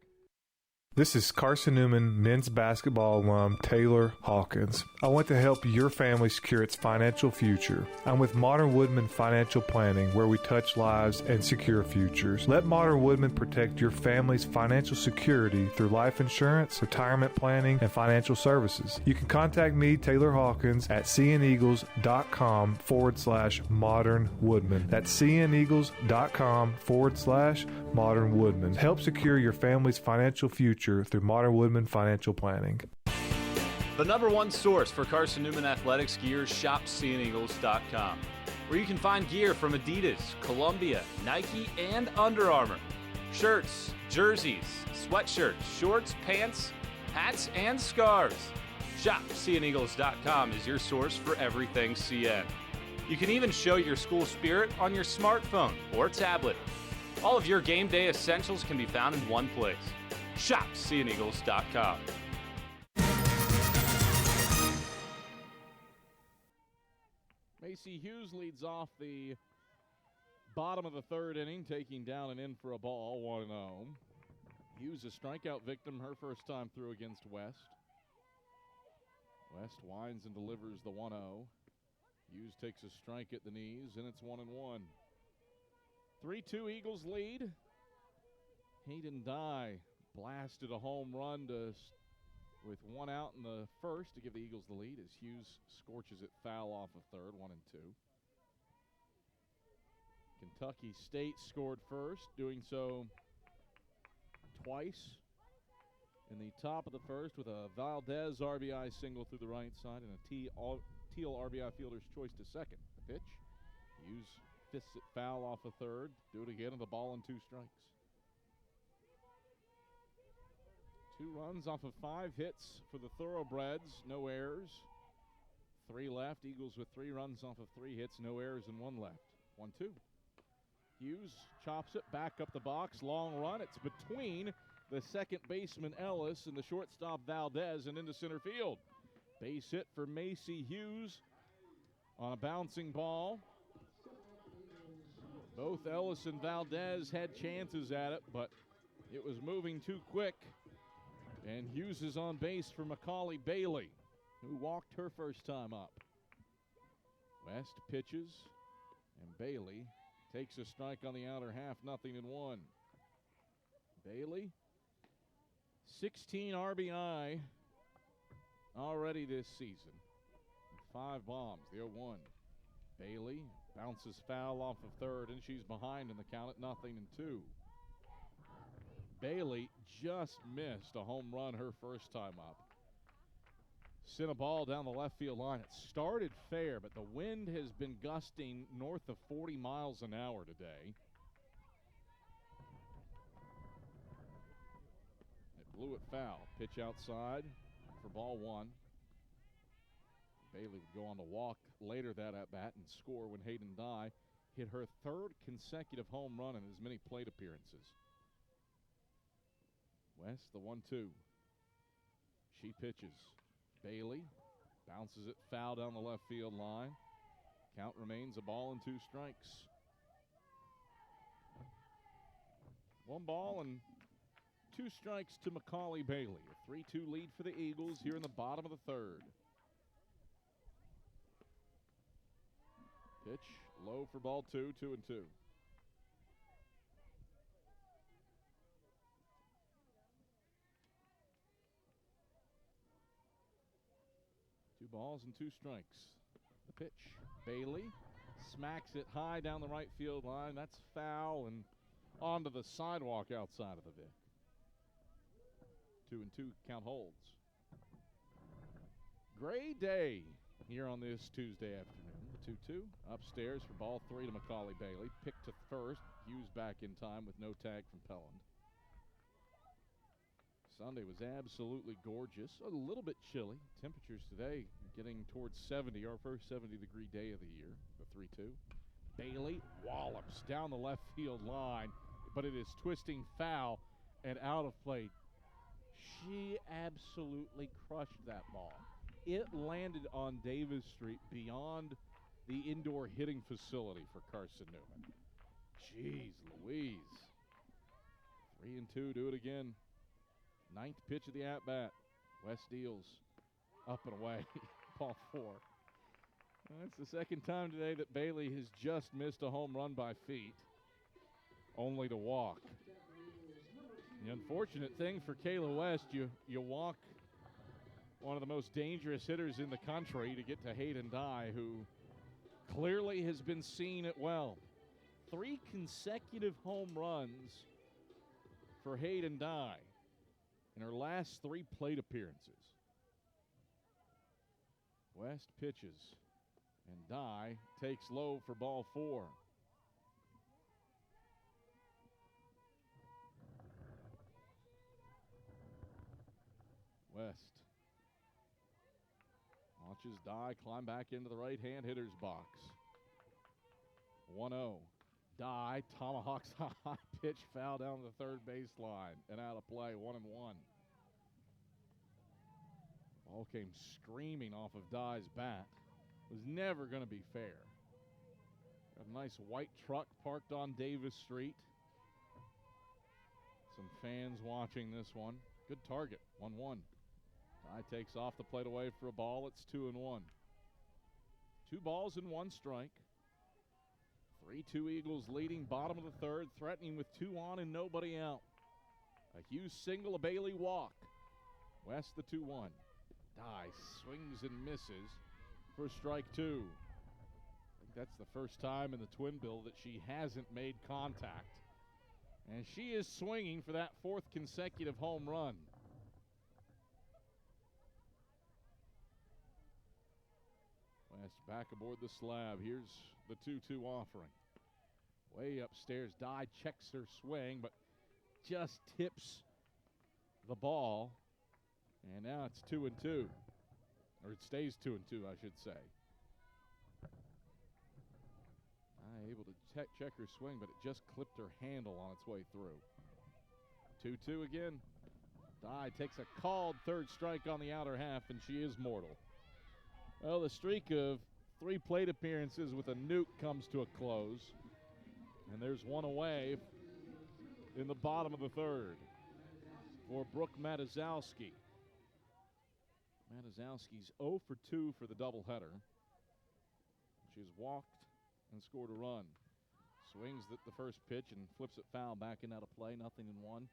This is Carson-Newman men's basketball alum Taylor Hawkins. I want to help your family secure its financial future. I'm with Modern Woodman Financial Planning, where we touch lives and secure futures. Let Modern Woodman protect your family's financial security through life insurance, retirement planning, and financial services. You can contact me, Taylor Hawkins, at cneagles.com/Modern Woodman. That's cneagles.com/Modern Woodman. Help secure your family's financial future through Modern Woodman Financial Planning. The #1 source for Carson-Newman athletics gear is shopseeandeagles.com, where you can find gear from Adidas, Columbia, Nike, and Under Armour. Shirts, jerseys, sweatshirts, shorts, pants, hats, and scarves. Shopseeandeagles.com is your source for everything CN. You can even show your school spirit on your smartphone or tablet. All of your game day essentials can be found in one place. ShopSeeAndEagles.com. Macy Hughes leads off the bottom of the third inning, taking down and in for a ball, 1-0. Hughes a strikeout victim her first time through against West. West winds and delivers the 1-0. Hughes takes a strike at the knees, and it's 1-1. 3-2 Eagles lead. Hayden Dye blasted a home run with one out in the first to give the Eagles the lead as Hughes scorches it foul off of third, 1-2. Kentucky State scored first, doing so twice in the top of the first with a Valdez RBI single through the right side and a Teal RBI fielder's choice to second. The pitch, Hughes fists it foul off of third, do it again, and the ball and 2 strikes. 2 runs off of 5 hits for the Thoroughbreds, no errors. 3 left, Eagles with 3 runs off of 3 hits, no errors, and 1 left. 1-2. Hughes chops it back up the box, long run. It's between the second baseman Ellis and the shortstop Valdez and into center field. Base hit for Macy Hughes on a bouncing ball. Both Ellis and Valdez had chances at it, but it was moving too quick. And Hughes is on base for Macaulay Bailey, who walked her first time up. West pitches, and Bailey takes a strike on the outer half, 0-1. Bailey, 16 RBI already this season. 5 bombs, the 0-1. Bailey bounces foul off of third, and she's behind in the count at 0-2. Bailey just missed a home run her first time up. Sent a ball down the left field line. It started fair, but the wind has been gusting north of 40 miles an hour today. It blew it foul. Pitch outside for ball 1. Bailey would go on to walk later that at bat and score when Hayden Dye hit her 3rd consecutive home run in as many plate appearances. West, the 1-2. She pitches. Bailey bounces it foul down the left field line. Count remains a ball and 2 strikes. 1 ball and 2 strikes to Macaulay Bailey. A 3-2 lead for the Eagles here in the bottom of the 3rd. Pitch low for ball 2, 2-2. 2 balls and 2 strikes. The pitch. Bailey smacks it high down the right field line. That's foul and onto the sidewalk outside of the Vic. 2-2 count holds. Gray day here on this Tuesday afternoon. The 2-2 upstairs for ball 3 to Macaulay Bailey. Picked to first. Hughes back in time with no tag from Pelland. Sunday was absolutely gorgeous. A little bit chilly. Temperatures today getting towards 70, our first 70-degree day of the year, the 3-2. Bailey wallops down the left field line, but it is twisting foul and out of play. She absolutely crushed that ball. It landed on Davis Street beyond the indoor hitting facility for Carson-Newman. Jeez Louise. 3-2, do it again. 9th pitch of the at-bat. West deals up and away. Ball 4. That's the second time today that Bailey has just missed a home run by feet, only to walk. The unfortunate thing for Kayla West, you walk one of the most dangerous hitters in the country to get to Hayden Dye, who clearly has been seeing it well. 3 consecutive home runs for Hayden Dye in her last 3 plate appearances. West pitches, and Dye takes low for ball 4. West watches Dye climb back into the right-hand hitter's box. 1-0. Dye tomahawks a high pitch foul down the third baseline and out of play, 1-1. Ball came screaming off of Dye's bat. Was never going to be fair. Got a nice white truck parked on Davis Street. Some fans watching this one. Good target, 1-1. Ty takes off the plate away for a ball. It's 2-1. 2 balls and 1 strike. 3-2 Eagles leading bottom of the third, threatening with 2 on and nobody out. A Hughes single, a Bailey walk. West the 2-1. Dye swings and misses for strike 2. I think that's the first time in the twin bill that she hasn't made contact. And she is swinging for that 4th consecutive home run. West back aboard the slab. Here's the 2-2 offering. Way upstairs, Dye checks her swing, but just tips the ball. And now it's 2-2. Or it stays 2-2, I should say. Dye able to check her swing, but it just clipped her handle on its way through. 2-2 again. Dye takes a called third strike on the outer half, and she is mortal. Well, the streak of 3 plate appearances with a nuke comes to a close. And there's one away in the bottom of the third for Brooke Matazowski. Matazowski's 0 for 2 for the doubleheader. She's walked and scored a run. Swings at the first pitch and flips it foul back and out of play, 0-1.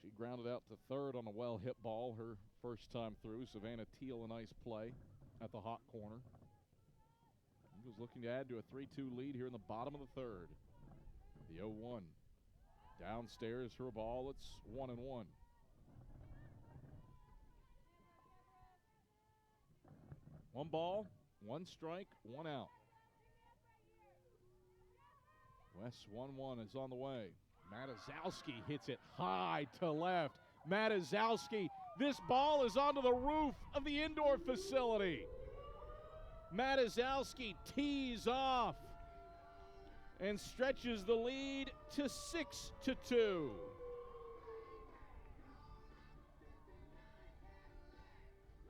She grounded out to third on a well-hit ball her first time through. Savannah Teal, a nice play at the hot corner. Eagles looking to add to a 3-2 lead here in the bottom of the third. The 0-1. Downstairs for a ball, it's 1-1. One ball, 1 strike, 1 out. West 1-1 is on the way. Matazowski hits it high to left. Matazowski, this ball is onto the roof of the indoor facility. Matazowski tees off and stretches the lead to 6-2.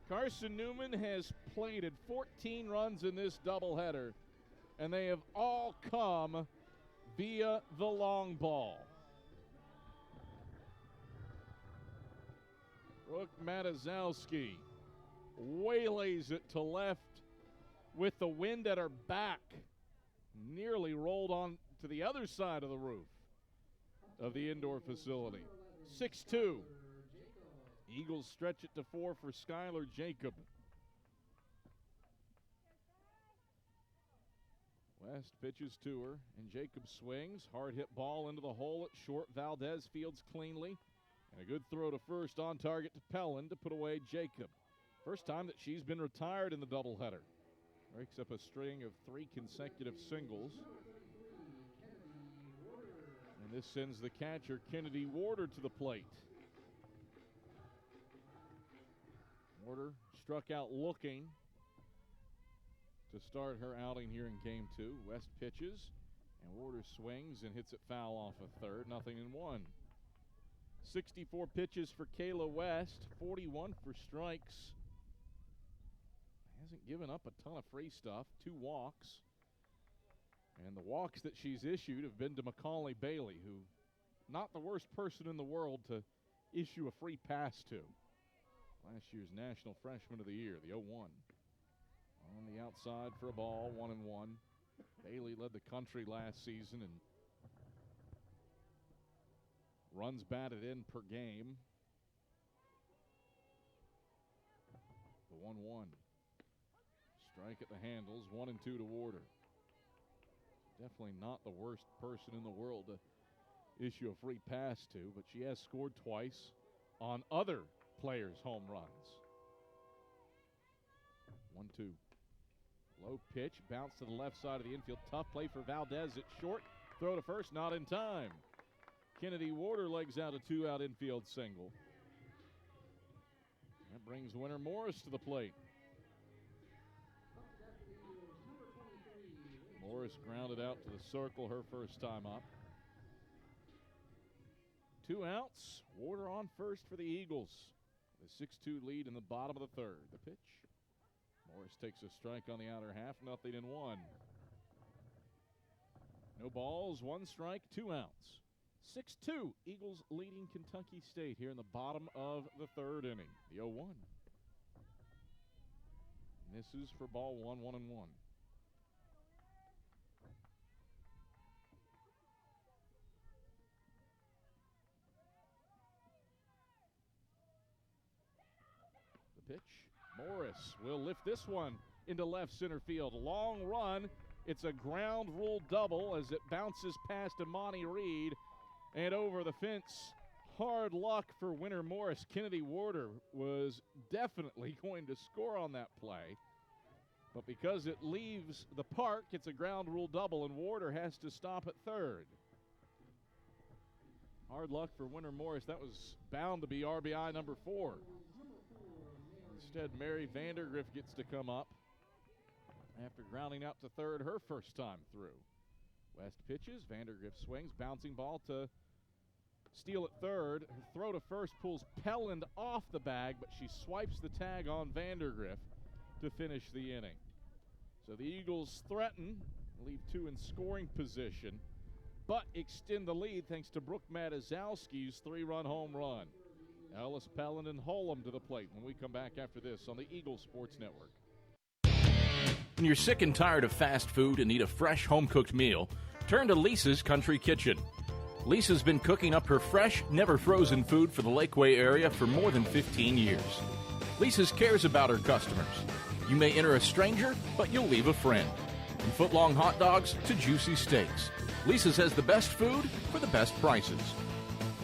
Carson-Newman has plated 14 runs in this doubleheader, and they have all come via the long ball. Brooke Matazowski waylays it to left with the wind at her back. Nearly rolled on to the other side of the roof of the indoor facility. 6-2. Eagles stretch it to 4 for Skylar Jacob. West pitches to her, and Jacob swings. Hard hit ball into the hole at short. Valdez fields cleanly. And a good throw to first on target to Pellin to put away Jacob. First time that she's been retired in the doubleheader. Breaks up a string of 3 consecutive singles. And this sends the catcher, Kennedy Warder, to the plate. Warder struck out looking to start her outing here in game 2. West pitches, and Warder swings and hits it foul off of third, 0-1. 64 pitches for Kayla West, 41 for strikes. Hasn't given up a ton of free stuff, 2 walks. And the walks that she's issued have been to Macaulay Bailey, who not the worst person in the world to issue a free pass to. Last year's National Freshman of the Year, the 0-1. On the outside for a ball, 1-1. Bailey led the country last season and runs batted in per game. The 1-1. Strike at the handles, 1-2 to Warder. Definitely not the worst person in the world to issue a free pass to, but she has scored twice on other players' home runs. 1-2. Low pitch, bounce to the left side of the infield. Tough play for Valdez at short. Throw to first, not in time. Kennedy Warder legs out a 2-out infield single. That brings Winter Morris to the plate. Morris grounded out to the circle her first time up. 2 outs. Warder on first for the Eagles. The 6-2 lead in the bottom of the third. The pitch. Morris takes a strike on the outer half, 0-1. No balls, 1 strike, 2 outs. 6-2, Eagles leading Kentucky State here in the bottom of the 3rd inning. The 0-1. Misses for ball 1, 1-1. The pitch. Morris will lift this one into left center field. Long run. It's a ground rule double as it bounces past Amani Reed and over the fence. Hard luck for Winter Morris. Kennedy Warder was definitely going to score on that play. But because it leaves the park, it's a ground rule double, and Warder has to stop at 3rd. Hard luck for Winter Morris. That was bound to be RBI number 4. Instead, Mary Vandergriff gets to come up after grounding out to 3rd her first time through. West pitches. Vandergriff swings. Bouncing ball to steal at 3rd. Her throw to first pulls Pelland off the bag, but she swipes the tag on Vandergriff to finish the inning. So the Eagles threaten, leave 2 in scoring position, but extend the lead thanks to Brooke Matazowski's 3-run home run. Ellis, Pelland, and Holm to the plate when we come back after this on the Eagles Sports Network. When you're sick and tired of fast food and need a fresh home-cooked meal, turn to Lisa's Country Kitchen. Lisa's been cooking up her fresh, never-frozen food for the Lakeway area for more than 15 years. Lisa's cares about her customers. You may enter a stranger, but you'll leave a friend. From foot-long hot dogs to juicy steaks, Lisa's has the best food for the best prices.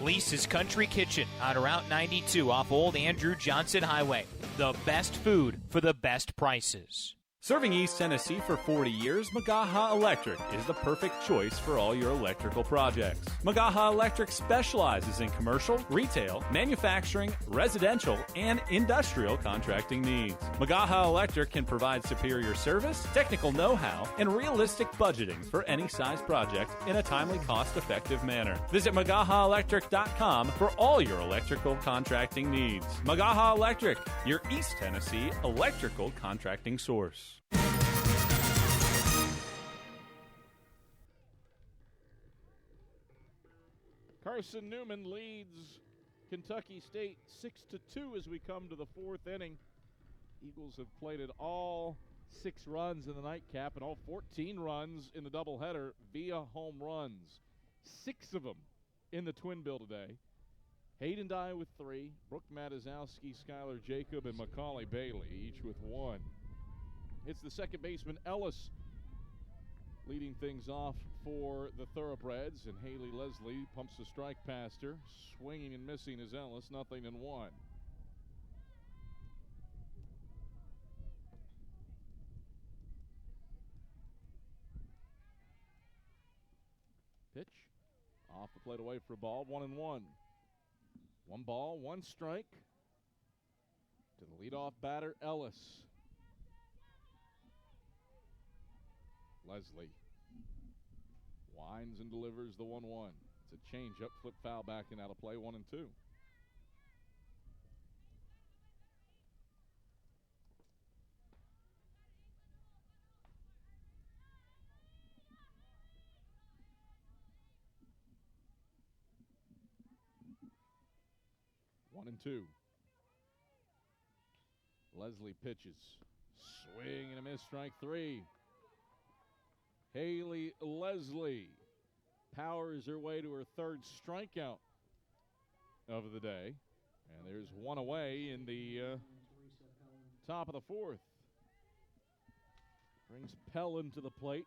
Lisa's Country Kitchen on Route 92 off Old Andrew Johnson Highway. The best food for the best prices. Serving East Tennessee for 40 years, Magaha Electric is the perfect choice for all your electrical projects. Magaha Electric specializes in commercial, retail, manufacturing, residential, and industrial contracting needs. Magaha Electric can provide superior service, technical know-how, and realistic budgeting for any size project in a timely, cost-effective manner. Visit MagahaElectric.com for all your electrical contracting needs. Magaha Electric, your East Tennessee electrical contracting source. Carson-Newman leads Kentucky State 6-2 as we come to the 4th inning. Eagles have plated all 6 runs in the nightcap and all 14 runs in the doubleheader via home runs. 6 of them in the twin bill today. Hayden Dye with 3, Brooke Matazowski, Skylar Jacob, and Macaulay Bailey, each with 1. It's the second baseman, Ellis, leading things off for the Thoroughbreds, and Haley Leslie pumps a strike past her. Swinging and missing is Ellis, 0-1. Pitch off the plate away for a ball, 1-1. 1 ball, 1 strike to the leadoff batter, Ellis. Leslie winds and delivers the 1-1. It's a change-up, flip foul back and out of play, 1-2. One and two. Leslie pitches. Swing and a miss, strike 3. Haley Leslie powers her way to her 3rd strikeout of the day. And there's one away in the top of the 4th. Brings Pelland to the plate,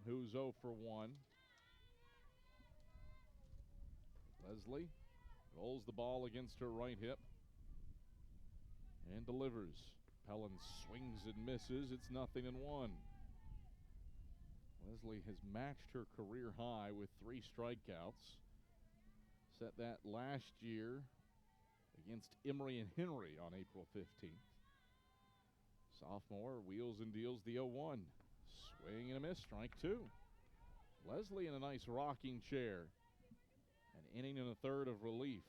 who's 0 for 1. Leslie rolls the ball against her right hip and delivers. Pelland swings and misses. It's 0-1. Leslie has matched her career high with 3 strikeouts. Set that last year against Emory and Henry on April 15th. Sophomore wheels and deals the 0-1. Swing and a miss, strike 2. Leslie in a nice rocking chair. An inning and a 3rd of relief.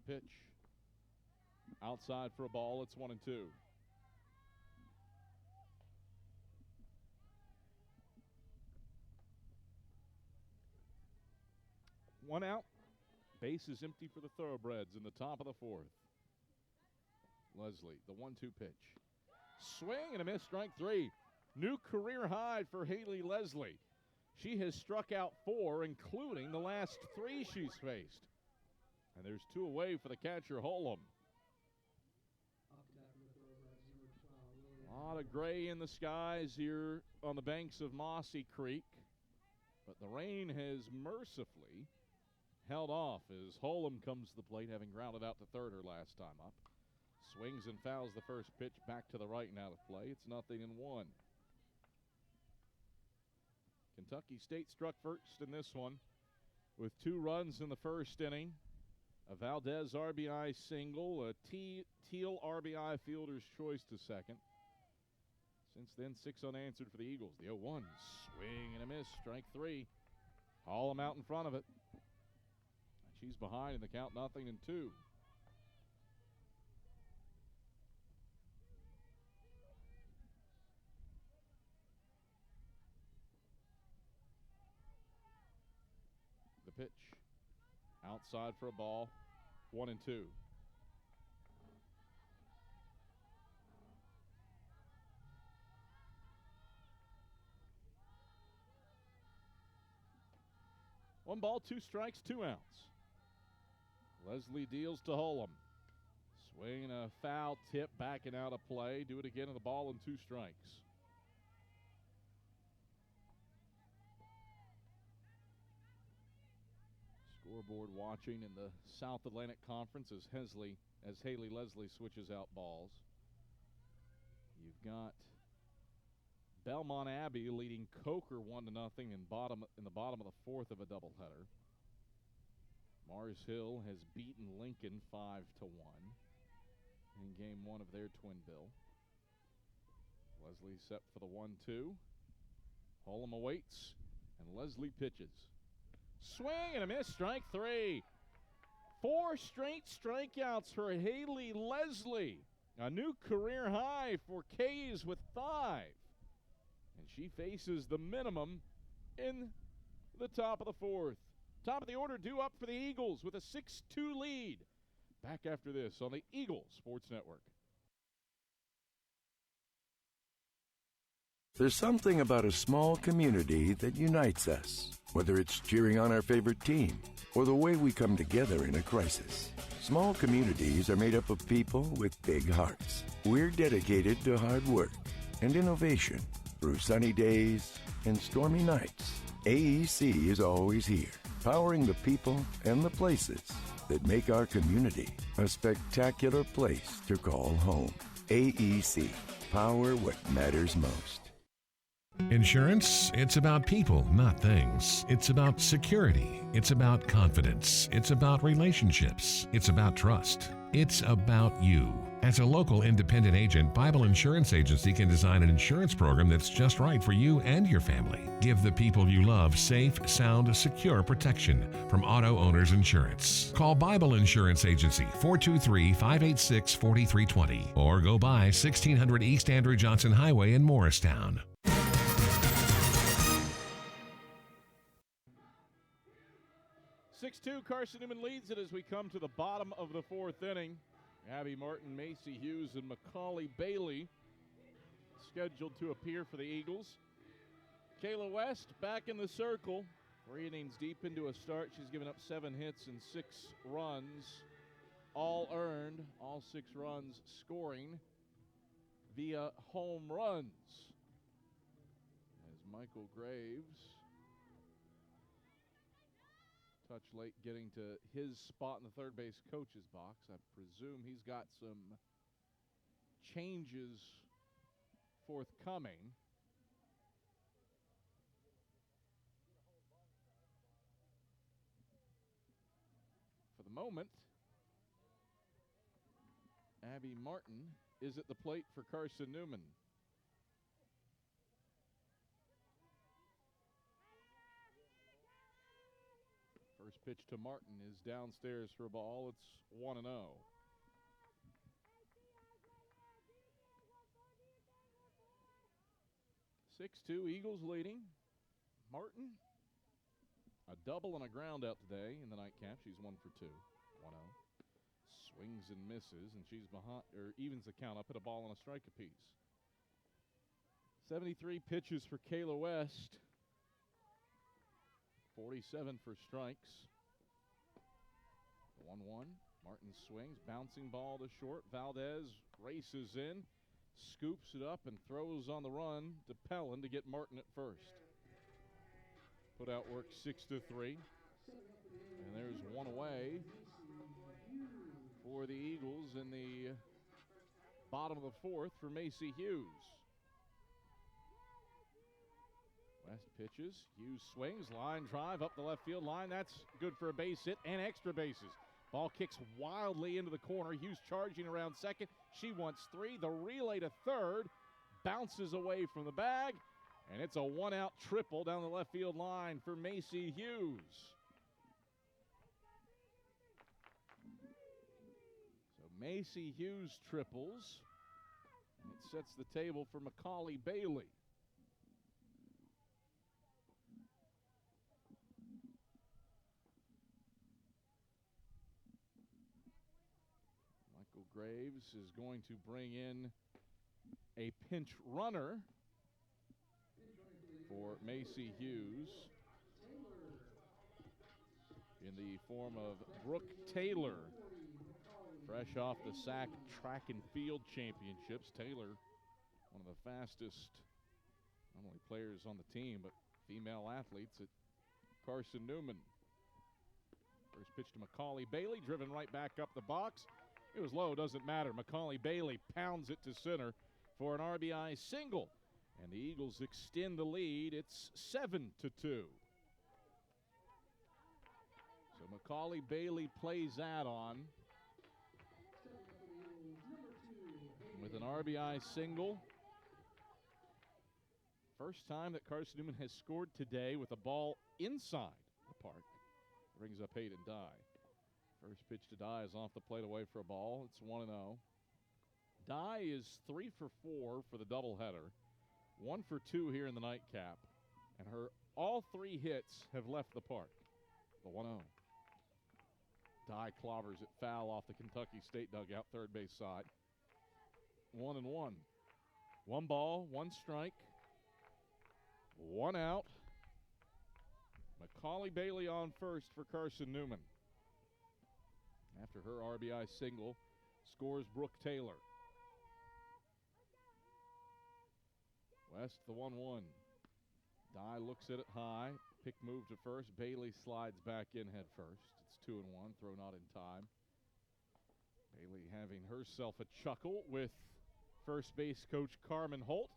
pitch. Outside for a ball. It's 1-2. One out. Base is empty for the Thoroughbreds in the top of the fourth. Leslie, the 1-2 pitch. Swing and a miss, strike three. New career high for Haley Leslie. She has struck out 4, including the last 3 she's faced. And there's 2 away for the catcher, Holm. A lot of gray in the skies here on the banks of Mossy Creek. But the rain has mercifully held off as Holm comes to the plate, having grounded out to third her last time up. Swings and fouls the first pitch back to the right and out of play. It's 0-1. Kentucky State struck first in this one with 2 runs in the first inning. A Valdez RBI single, a Teal RBI fielder's choice to second. Since then, 6 unanswered for the Eagles. The 0-1, swing and a miss, strike 3. Haul him out in front of it. She's behind in the count, 0-2. The pitch. Outside for a ball, 1-2. One ball, 2 strikes, 2 outs. Leslie deals to Holm. Swing and a foul tip, backing out of play. Do it again and the ball and 2 strikes. Scoreboard watching in the South Atlantic Conference as Haley Leslie switches out balls. You've got Belmont Abbey leading Coker 1-0 in the bottom of the fourth of a doubleheader. Mars Hill has beaten Lincoln 5-1 in game 1 of their twin bill. Leslie set for the 1-2. Holm awaits, and Leslie pitches. Swing and a miss, strike 3. 4 straight strikeouts for Haley Leslie. A new career high for Kays with 5. And she faces the minimum in the top of the fourth. Top of the order due up for the Eagles with a 6-2 lead. Back after this on the Eagle Sports Network. There's something about a small community that unites us, whether it's cheering on our favorite team or the way we come together in a crisis. Small communities are made up of people with big hearts. We're dedicated to hard work and innovation through sunny days and stormy nights. AEC is always here, powering the people and the places that make our community a spectacular place to call home. AEC, power what matters most. Insurance, it's about people, not things. It's about security. It's about confidence. It's about relationships. It's about trust. It's about you. As a local independent agent, Bible Insurance Agency can design an insurance program that's just right for you and your family. Give the people you love safe, sound, secure protection from Auto Owners Insurance. Call Bible Insurance Agency 423-586-4320 or go by 1600 East Andrew Johnson Highway in Morristown. 6-2, Carson-Newman leads it as we come to the bottom of the fourth inning. Abby Martin, Macy Hughes, and Macaulay Bailey scheduled to appear for the Eagles. Kayla West back in the circle. 3 innings deep into a start. She's given up 7 hits and 6 runs, all earned, all 6 runs scoring via home runs. As Michael Graves, touch late getting to his spot in the third base coach's box. I presume he's got some changes forthcoming. For the moment, Abby Martin is at the plate for Carson-Newman. First pitch to Martin is downstairs for a ball. It's 1-0. 6-2, Eagles leading. Martin, a double and a ground out today in the nightcap. She's 1 for 2. 1-0. Swings and misses, and she's behind, or evens the count up at a ball and a strike apiece. 73 pitches for Kayla West. 47 for strikes. 1-1. Martin swings, bouncing ball to short. Valdez races in, scoops it up, and throws on the run to Pellin to get Martin at first. Put out work 6-3. And there's one away for the Eagles in the bottom of the fourth for Macy Hughes. West pitches. Hughes swings. Line drive up the left field line. That's good for a base hit and extra bases. Ball kicks wildly into the corner. Hughes charging around second. She wants 3. The relay to third. Bounces away from the bag. And it's a 1-out triple down the left field line for Macy Hughes. So Macy Hughes triples. And it sets the table for Macaulay Bailey. Michael Graves is going to bring in a pinch runner for Macy Hughes in the form of Brooke Taylor, fresh off the SAC Track and Field Championships. Taylor, one of the fastest, not only players on the team, but female athletes at Carson-Newman. First pitch to Macaulay Bailey, driven right back up the box. It was low, doesn't matter. Macaulay Bailey pounds it to center for an RBI single. And the Eagles extend the lead. It's 7-2. So Macaulay Bailey plays that on with an RBI single. First time that Carson-Newman has scored today with a ball inside the park. Brings up Hayden Dye. First pitch to Dye is off the plate away for a ball. It's 1-0. Dye is 3 for 4 for the doubleheader. 1 for 2 here in the nightcap. And her all 3 hits have left the park. The 1-0. Dye clobbers it foul off the Kentucky State dugout, third base side. 1-1. 1 ball, 1 strike, 1 out. Macaulay Bailey on first for Carson-Newman. After her RBI single, scores Brooke Taylor. West, the 1-1. Dye looks at it high. Pick move to first. Bailey slides back in head first. It's 2-1. Throw not in time. Bailey having herself a chuckle with first base coach Carmen Holt,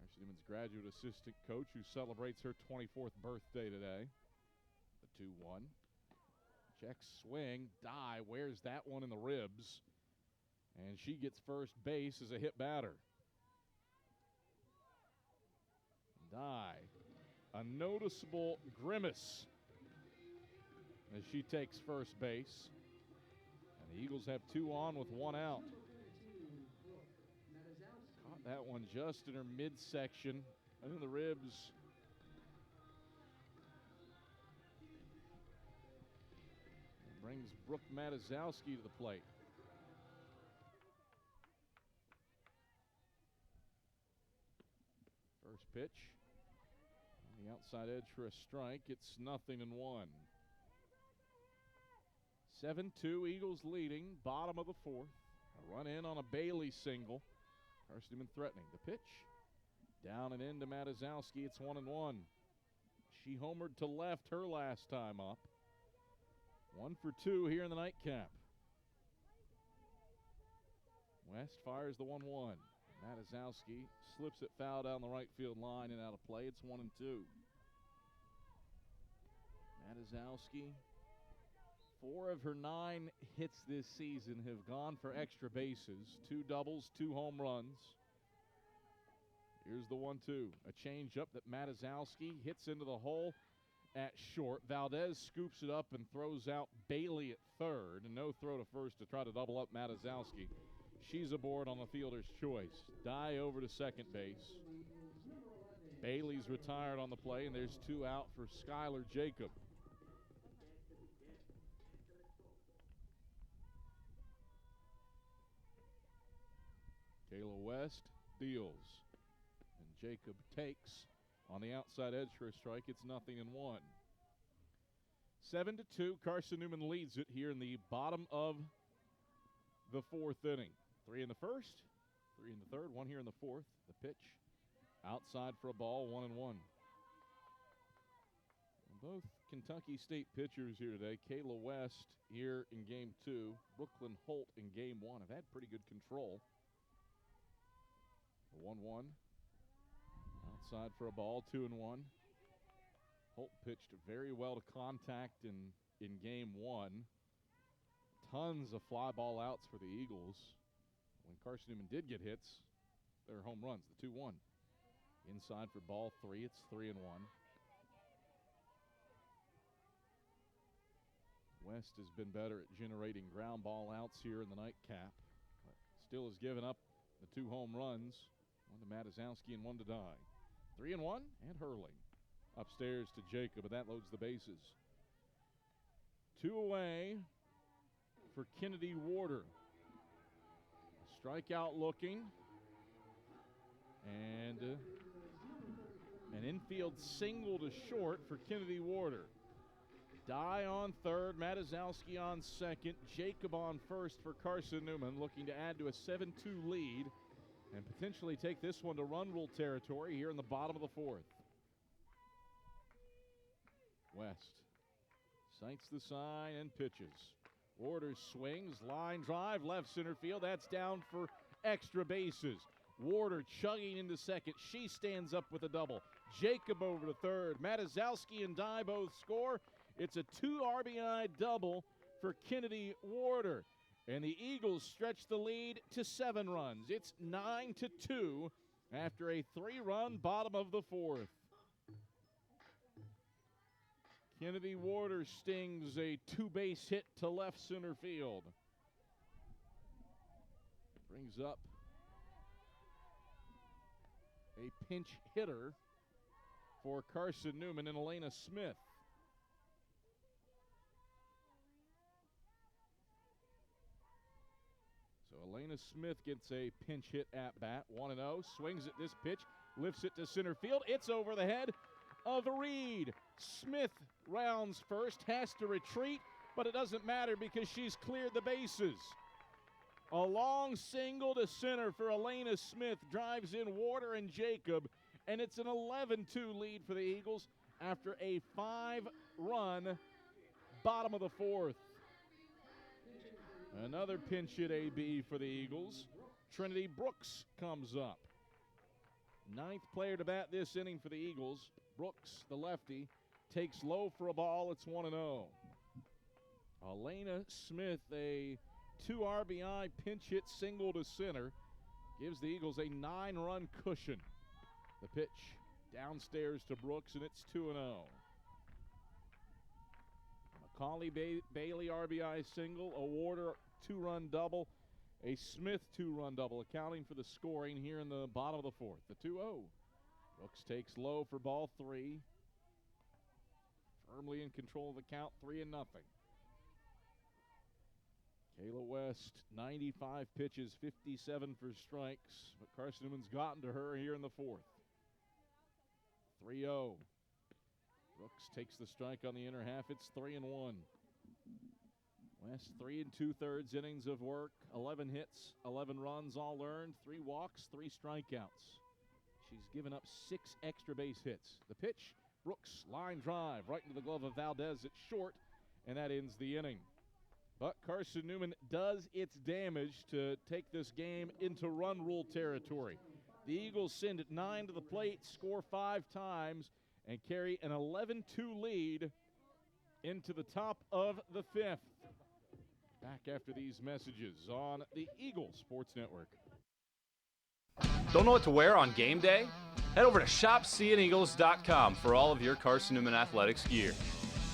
Carson-Newman's graduate assistant coach, who celebrates her 24th birthday today. The 2-1. Check swing. Dye wears that one in the ribs. And she gets first base as a hit batter. Dye, a noticeable grimace as she takes first base. And the Eagles have 2 on with 1 out. Caught that one just in her midsection, in the ribs. Brings Brooke Matazowski to the plate. First pitch. On the outside edge for a strike. It's 0-1. 7-2, Eagles leading, bottom of the fourth. A run in on a Bailey single. Carson-Newman threatening. The pitch. Down and into Matazowski. It's 1-1. She homered to left her last time up. 1 for 2 here in the nightcap. West fires the 1-1. Matazowski slips it foul down the right field line and out of play. It's 1-2. Matazowski, 4 of her 9 hits this season have gone for extra bases. 2 doubles, 2 home runs. Here's the 1-2. A change up that Matazowski hits into the hole at short. Valdez scoops it up and throws out Bailey at third. And no throw to first to try to double up Matazowski. She's aboard on the fielder's choice. Dye over to second base. Bailey's retired on the play, and there's 2 out for Skylar Jacob. Kayla West deals, and Jacob takes on the outside edge for a strike. It's 0-1. 7-2, Carson-Newman leads it here in the bottom of the 4th inning. 3 in the first, 3 in the third, 1 here in the 4th. The pitch outside for a ball, 1-1. Both Kentucky State pitchers here today. Kayla West here in game 2. Brooklyn Holt in game 1 have had pretty good control. 1-1. Outside for a ball, 2-1. Holt pitched very well to contact in game 1. Tons of fly ball outs for the Eagles. When Carson-Newman did get hits, they're home runs, the 2-1. Inside for ball 3, it's 3-1. West has been better at generating ground ball outs here in the nightcap, but still has given up the 2 home runs, 1 to Matazowski and 1 to Dye. 3-1 and hurling upstairs to Jacob, but that loads the bases. 2 away for Kennedy Warder. Strikeout looking, and an infield single to short for Kennedy Warder. Dye on third, Matazowski on second, Jacob on first for Carson-Newman, looking to add to a 7-2 lead and potentially take this one to run rule territory here in the bottom of the 4th. West sights the sign and pitches. Warder swings, line drive, left center field. That's down for extra bases. Warder chugging into second. She stands up with a double. Jacob over to third. Matazowski and Dye both score. It's a 2 RBI double for Kennedy Warder. And the Eagles stretch the lead to 7 runs. It's 9-2 after a 3-run bottom of the 4th. Kennedy Warder stings a 2-base hit to left center field. Brings up a pinch hitter for Carson-Newman and Elena Smith. So Elena Smith gets a pinch hit at bat. 1-0, swings at this pitch, lifts it to center field. It's over the head of Reed. Smith rounds first, has to retreat, but it doesn't matter because she's cleared the bases. A long single to center for Elena Smith drives in Warder and Jacob, and it's an 11-2 lead for the Eagles after a 5-run bottom of the 4th. Another pinch hit AB for the Eagles. Trinity Brooks comes up. 9th player to bat this inning for the Eagles. Brooks, the lefty, takes low for a ball. It's 1-0. Elena Smith, a 2 RBI pinch hit single to center, gives the Eagles a 9-run cushion. The pitch downstairs to Brooks, and it's 2-0. Macaulay Bailey RBI single, a Warder 2-run double, a Smith 2-run double, accounting for the scoring here in the bottom of the 4th. The 2-0. Brooks takes low for ball 3. Firmly in control of the count, 3-0. Kayla West, 95 pitches, 57 for strikes, but Carson-Newman's gotten to her here in the 4th. 3-0. Brooks takes the strike on the inner half. It's 3-1. West, 3 2/3 innings of work, 11 hits, 11 runs, all earned, 3 walks, 3 strikeouts. She's given up 6 extra base hits. The pitch, Brooks, line drive, right into the glove of Valdez at short, and that ends the inning. But Carson-Newman does its damage to take this game into run rule territory. The Eagles send it 9 to the plate, score 5 times, and carry an 11-2 lead into the top of the 5th. Back after these messages on the Eagle Sports Network. Don't know what to wear on game day? Head over to shopseeandeagles.com for all of your Carson-Newman athletics gear.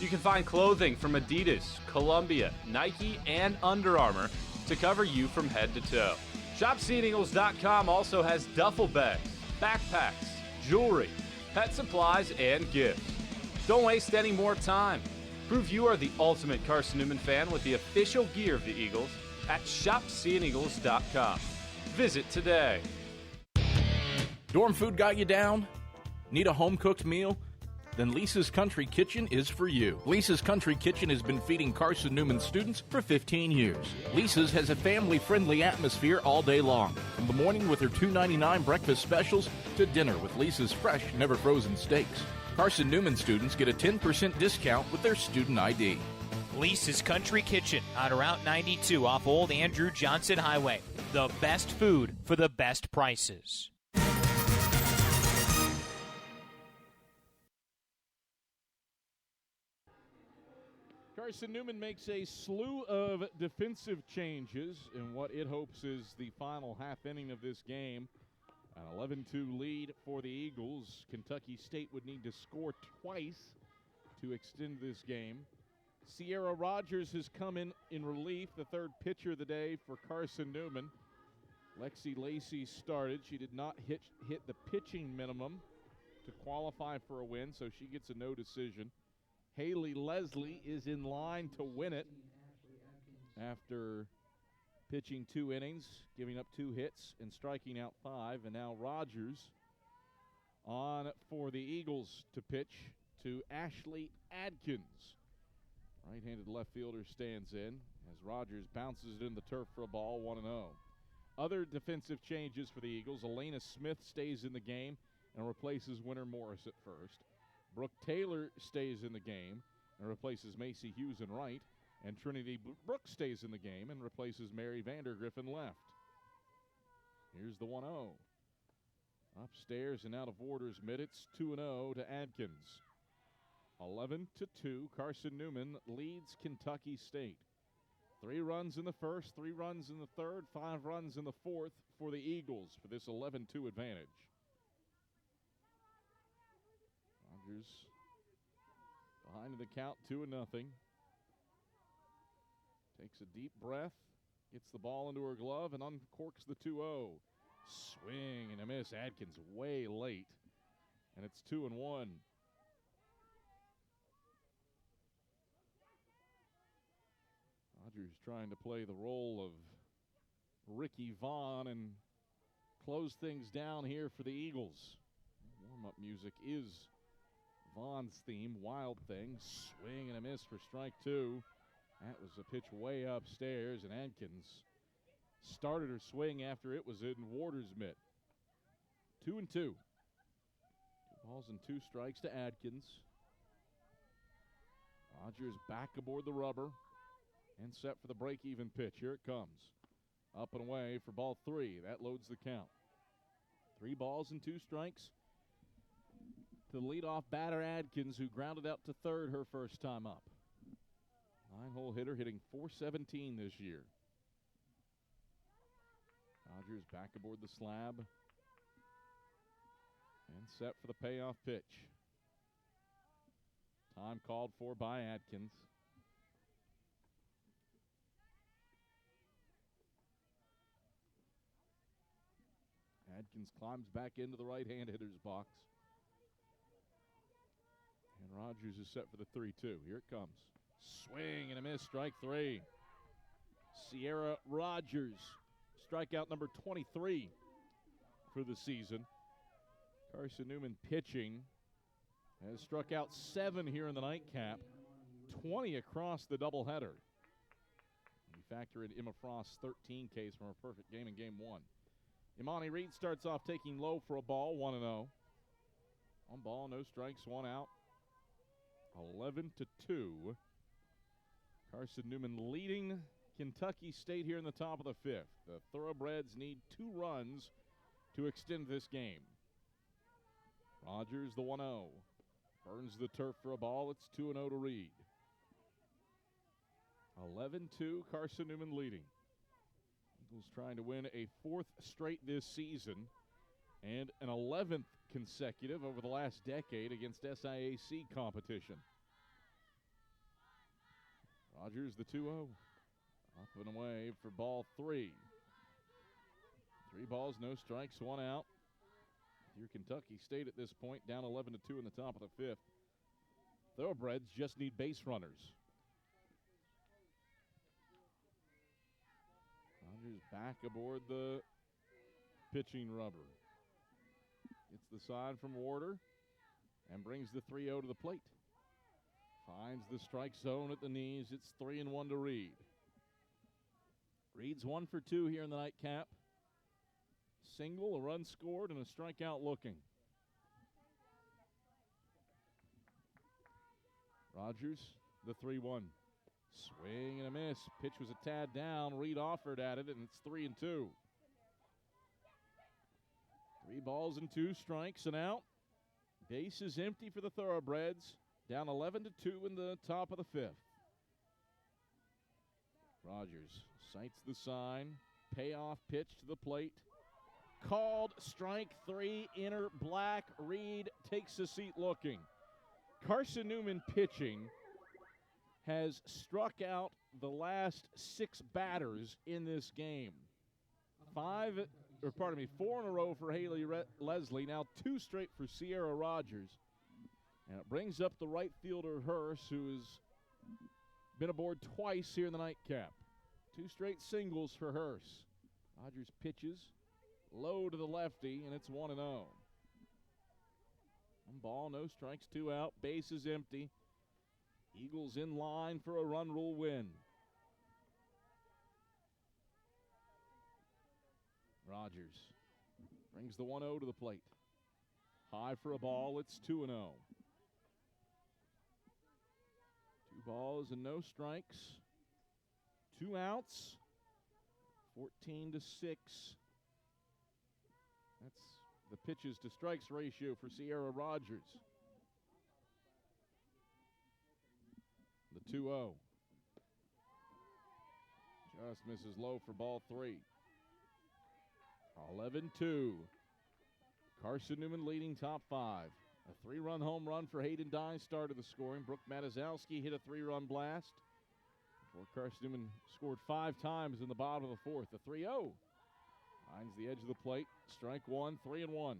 You can find clothing from Adidas, Columbia, Nike, and Under Armour to cover you from head to toe. ShopSeeingEagles.com also has duffel bags, backpacks, jewelry, pet supplies, and gifts. Don't waste any more time. Prove you are the ultimate Carson-Newman fan with the official gear of the Eagles at ShopSeeingEagles.com. Visit today. Dorm food got you down? Need a home-cooked meal? Then Lisa's Country Kitchen is for you. Lisa's Country Kitchen has been feeding Carson-Newman students for 15 years. Lisa's has a family-friendly atmosphere all day long, from the morning with her $2.99 breakfast specials to dinner with Lisa's fresh, never-frozen steaks. Carson-Newman students get a 10% discount with their student ID. Lisa's Country Kitchen on Route 92 off Old Andrew Johnson Highway. The best food for the best prices. Carson-Newman makes a slew of defensive changes in what it hopes is the final half inning of this game. An 11-2 lead for the Eagles. Kentucky State would need to score twice to extend this game. Sierra Rogers has come in relief, the third pitcher of the day for Carson-Newman. Lexi Lacey started. She did not hit the pitching minimum to qualify for a win, so she gets a no decision. Haley Leslie is in line to win it after pitching 2 innings, giving up 2 hits and striking out 5. And now Rogers on for the Eagles to pitch to Ashley Adkins. Right-handed left fielder stands in as Rogers bounces it in the turf for a ball, 1-0. Other defensive changes for the Eagles. Elena Smith stays in the game and replaces Winter Morris at first. Brooke Taylor stays in the game and replaces Macy Hughes in right. And Trinity Brooks stays in the game and replaces Mary Vandergriff in left. Here's the 1-0. Upstairs and out of Warder's mid, it's 2-0 to Adkins. 11-2, Carson-Newman leads Kentucky State. 3 runs in the first, 3 runs in the third, 5 runs in the fourth for the Eagles for this 11-2 advantage. Rogers behind in the count, 2-0. Takes a deep breath, gets the ball into her glove, and uncorks the 2-0. Swing and a miss. Adkins way late, and it's 2-1. Rogers trying to play the role of Ricky Vaughn and close things down here for the Eagles. Warm-up music is Vaughn's theme, Wild Thing. Swing and a miss for strike 2. That was a pitch way upstairs, and Adkins started her swing after it was in Warder's mitt. 2-2. 2 balls and 2 strikes to Adkins. Rogers back aboard the rubber and set for the break-even pitch. Here it comes. Up and away for ball 3. That loads the count. 3 balls and 2 strikes to the leadoff batter Adkins, who grounded out to third her first time up. 9-hole hitter hitting .417 this year. Rogers back aboard the slab and set for the payoff pitch. Time called for by Adkins. Adkins climbs back into the right-hand hitter's box. And Rogers is set for the 3-2. Here it comes. Swing and a miss, strike 3. Sierra Rogers, strikeout number 23 for the season. Carson-Newman pitching has struck out 7 here in the nightcap, 20 across the doubleheader. We factor in Emma Frost's 13 Ks from a perfect game in Game 1. Imani Reed starts off taking low for a ball, 1-0. 1 ball, no strikes, 1 out. 11-2. Carson-Newman leading Kentucky State here in the top of the 5th. The Thoroughbreds need 2 runs to extend this game. Rogers, the 1-0. Burns the turf for a ball. It's 2-0 to Reed. 11-2, Carson-Newman leading. Eagles trying to win a 4th straight this season and an 11th consecutive over the last decade against SIAC competition. Rogers, the 2-0. Up and away for ball 3. 3 balls, no strikes, 1 out. Your Kentucky State at this point down 11-2 in the top of the 5th. Thoroughbreds just need base runners. Rogers back aboard the pitching rubber. Gets the side from Warder and brings the 3-0 to the plate. Finds the strike zone at the knees. It's 3-1 to Reed. Reed's 1 for 2 here in the nightcap. Single, a run scored, and a strikeout looking. Rogers, the 3-1. Swing and a miss. Pitch was a tad down. Reed offered at it, and it's 3-2. 3 balls and 2 strikes and out. Base is empty for the Thoroughbreds. Down 11-2 in the top of the 5th. Rogers sights the sign. Payoff pitch to the plate. Called strike 3, inner black. Reed takes a seat looking. Carson-Newman pitching has struck out the last 6 batters in this game. 4 in a row for Haley Leslie, now 2 straight for Sierra Rogers. And it brings up the right fielder, Hurst, who has been aboard twice here in the nightcap. 2 straight singles for Hurst. Rogers pitches low to the lefty, and it's 1-0. 1 ball, no strikes, 2 out. Base is empty. Eagles in line for a run rule win. Rogers brings the 1-0 to the plate. High for a ball, it's 2-0. 2 balls and no strikes. 2 outs. 14-6. That's the pitches to strikes ratio for Sierra Rogers. The 2-0. Just misses low for ball 3. 11-2. Carson-Newman leading top 5. A 3-run home run for Hayden Dye started the scoring. Brooke Matazowski hit a 3-run blast before Carson-Newman scored 5 times in the bottom of the 4th. The 3-0 finds the edge of the plate. Strike 1, 3-1.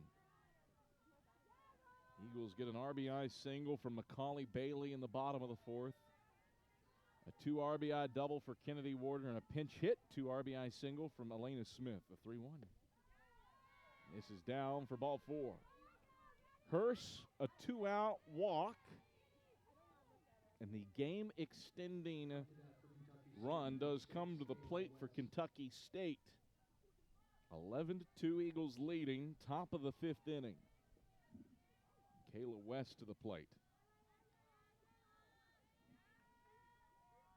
Eagles get an RBI single from Macaulay Bailey in the bottom of the 4th. A 2 RBI double for Kennedy Warder and a pinch hit 2 RBI single from Elena Smith. The 3-1. This is down for ball 4. Hurst, a 2-out walk. And the game-extending run does come to the plate for Kentucky State. 11-2 Eagles leading, top of the 5th inning. Kayla West to the plate.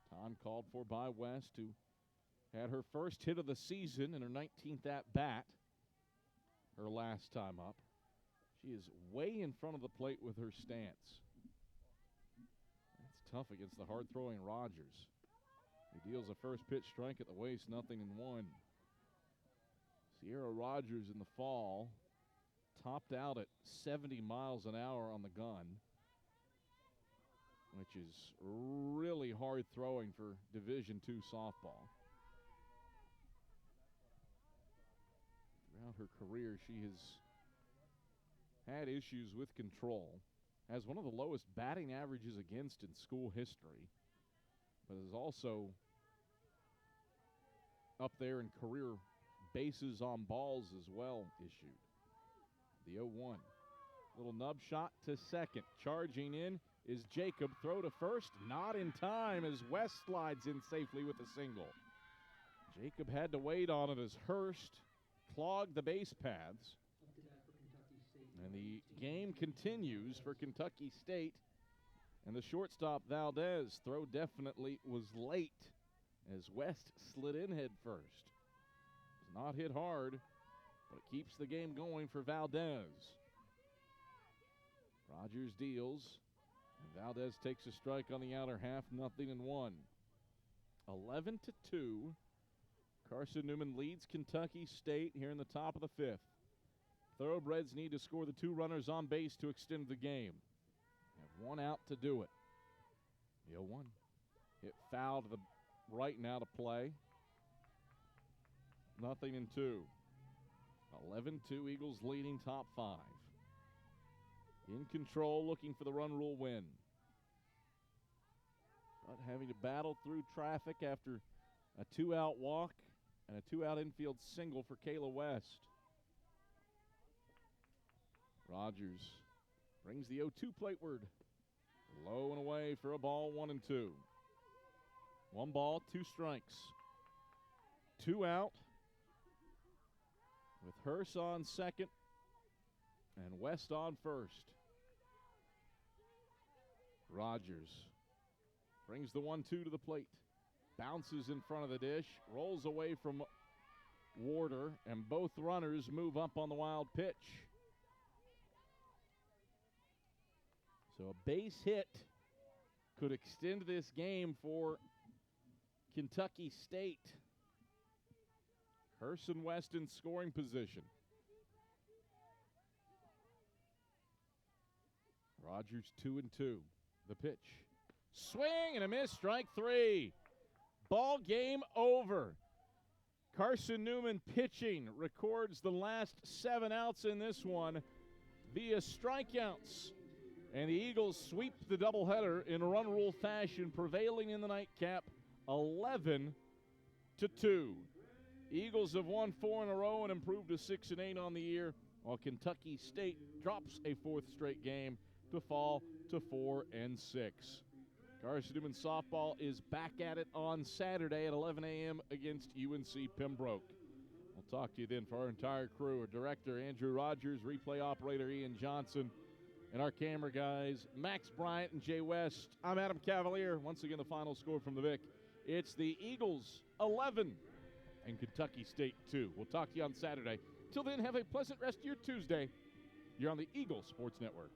Time called for by West, who had her first hit of the season in her 19th at-bat. Her last time up. She is way in front of the plate with her stance. That's tough against the hard-throwing Rogers. He deals a first pitch strike at the waist, 0-1. Sierra Rogers in the fall topped out at 70 miles an hour on the gun, which is really hard throwing for Division II softball. Throughout her career, she has had issues with control, has one of the lowest batting averages against in school history, but is also up there in career bases on balls as well issued. The 0-1. Little nub shot to second. Charging in is Jacob. Throw to first. Not in time as West slides in safely with a single. Jacob had to wait on it as Hurst clogged the base paths. And the game continues for Kentucky State. And the shortstop Valdez throw definitely was late as West slid in head first. It's not hit hard, but it keeps the game going for Valdez. Rogers deals. And Valdez takes a strike on the outer half, 0-1. 11-2. Carson-Newman leads Kentucky State here in the top of the 5th. Thoroughbreds need to score the 2 runners on base to extend the game. Have 1 out to do it. The 0-1. Hit foul to the right now to play. 0-2. 11-2, Eagles leading top 5. In control, looking for the run rule win. But having to battle through traffic after a 2-out walk and a 2-out infield single for Kayla West. Rogers brings the 0-2 plateward. Low and away for a ball, 1-2. 1 ball, 2 strikes. 2 out with Hurst on second and West on first. Rogers brings the 1-2 to the plate. Bounces in front of the dish, rolls away from Warder, and both runners move up on the wild pitch. So a base hit could extend this game for Kentucky State. Hurst and West in scoring position. Rogers 2-2. The pitch. Swing and a miss, strike 3. Ball game over. Carson-Newman pitching records the last 7 outs in this one via strikeouts. And the Eagles sweep the doubleheader in run rule fashion, prevailing in the nightcap 11-2. Eagles have won 4 in a row and improved to 6-8 on the year, while Kentucky State drops a 4th straight game to fall to 4-6. Carson-Newman softball is back at it on Saturday at 11 a.m. against UNC Pembroke. We'll talk to you then for our entire crew. Our director, Andrew Rogers, replay operator, Ian Johnson, and our camera guys, Max Bryant and Jay West. I'm Adam Cavalier. Once again, the final score from the Vic. It's the Eagles 11 and Kentucky State 2. We'll talk to you on Saturday. Till then, have a pleasant rest of your Tuesday. You're on the Eagle Sports Network.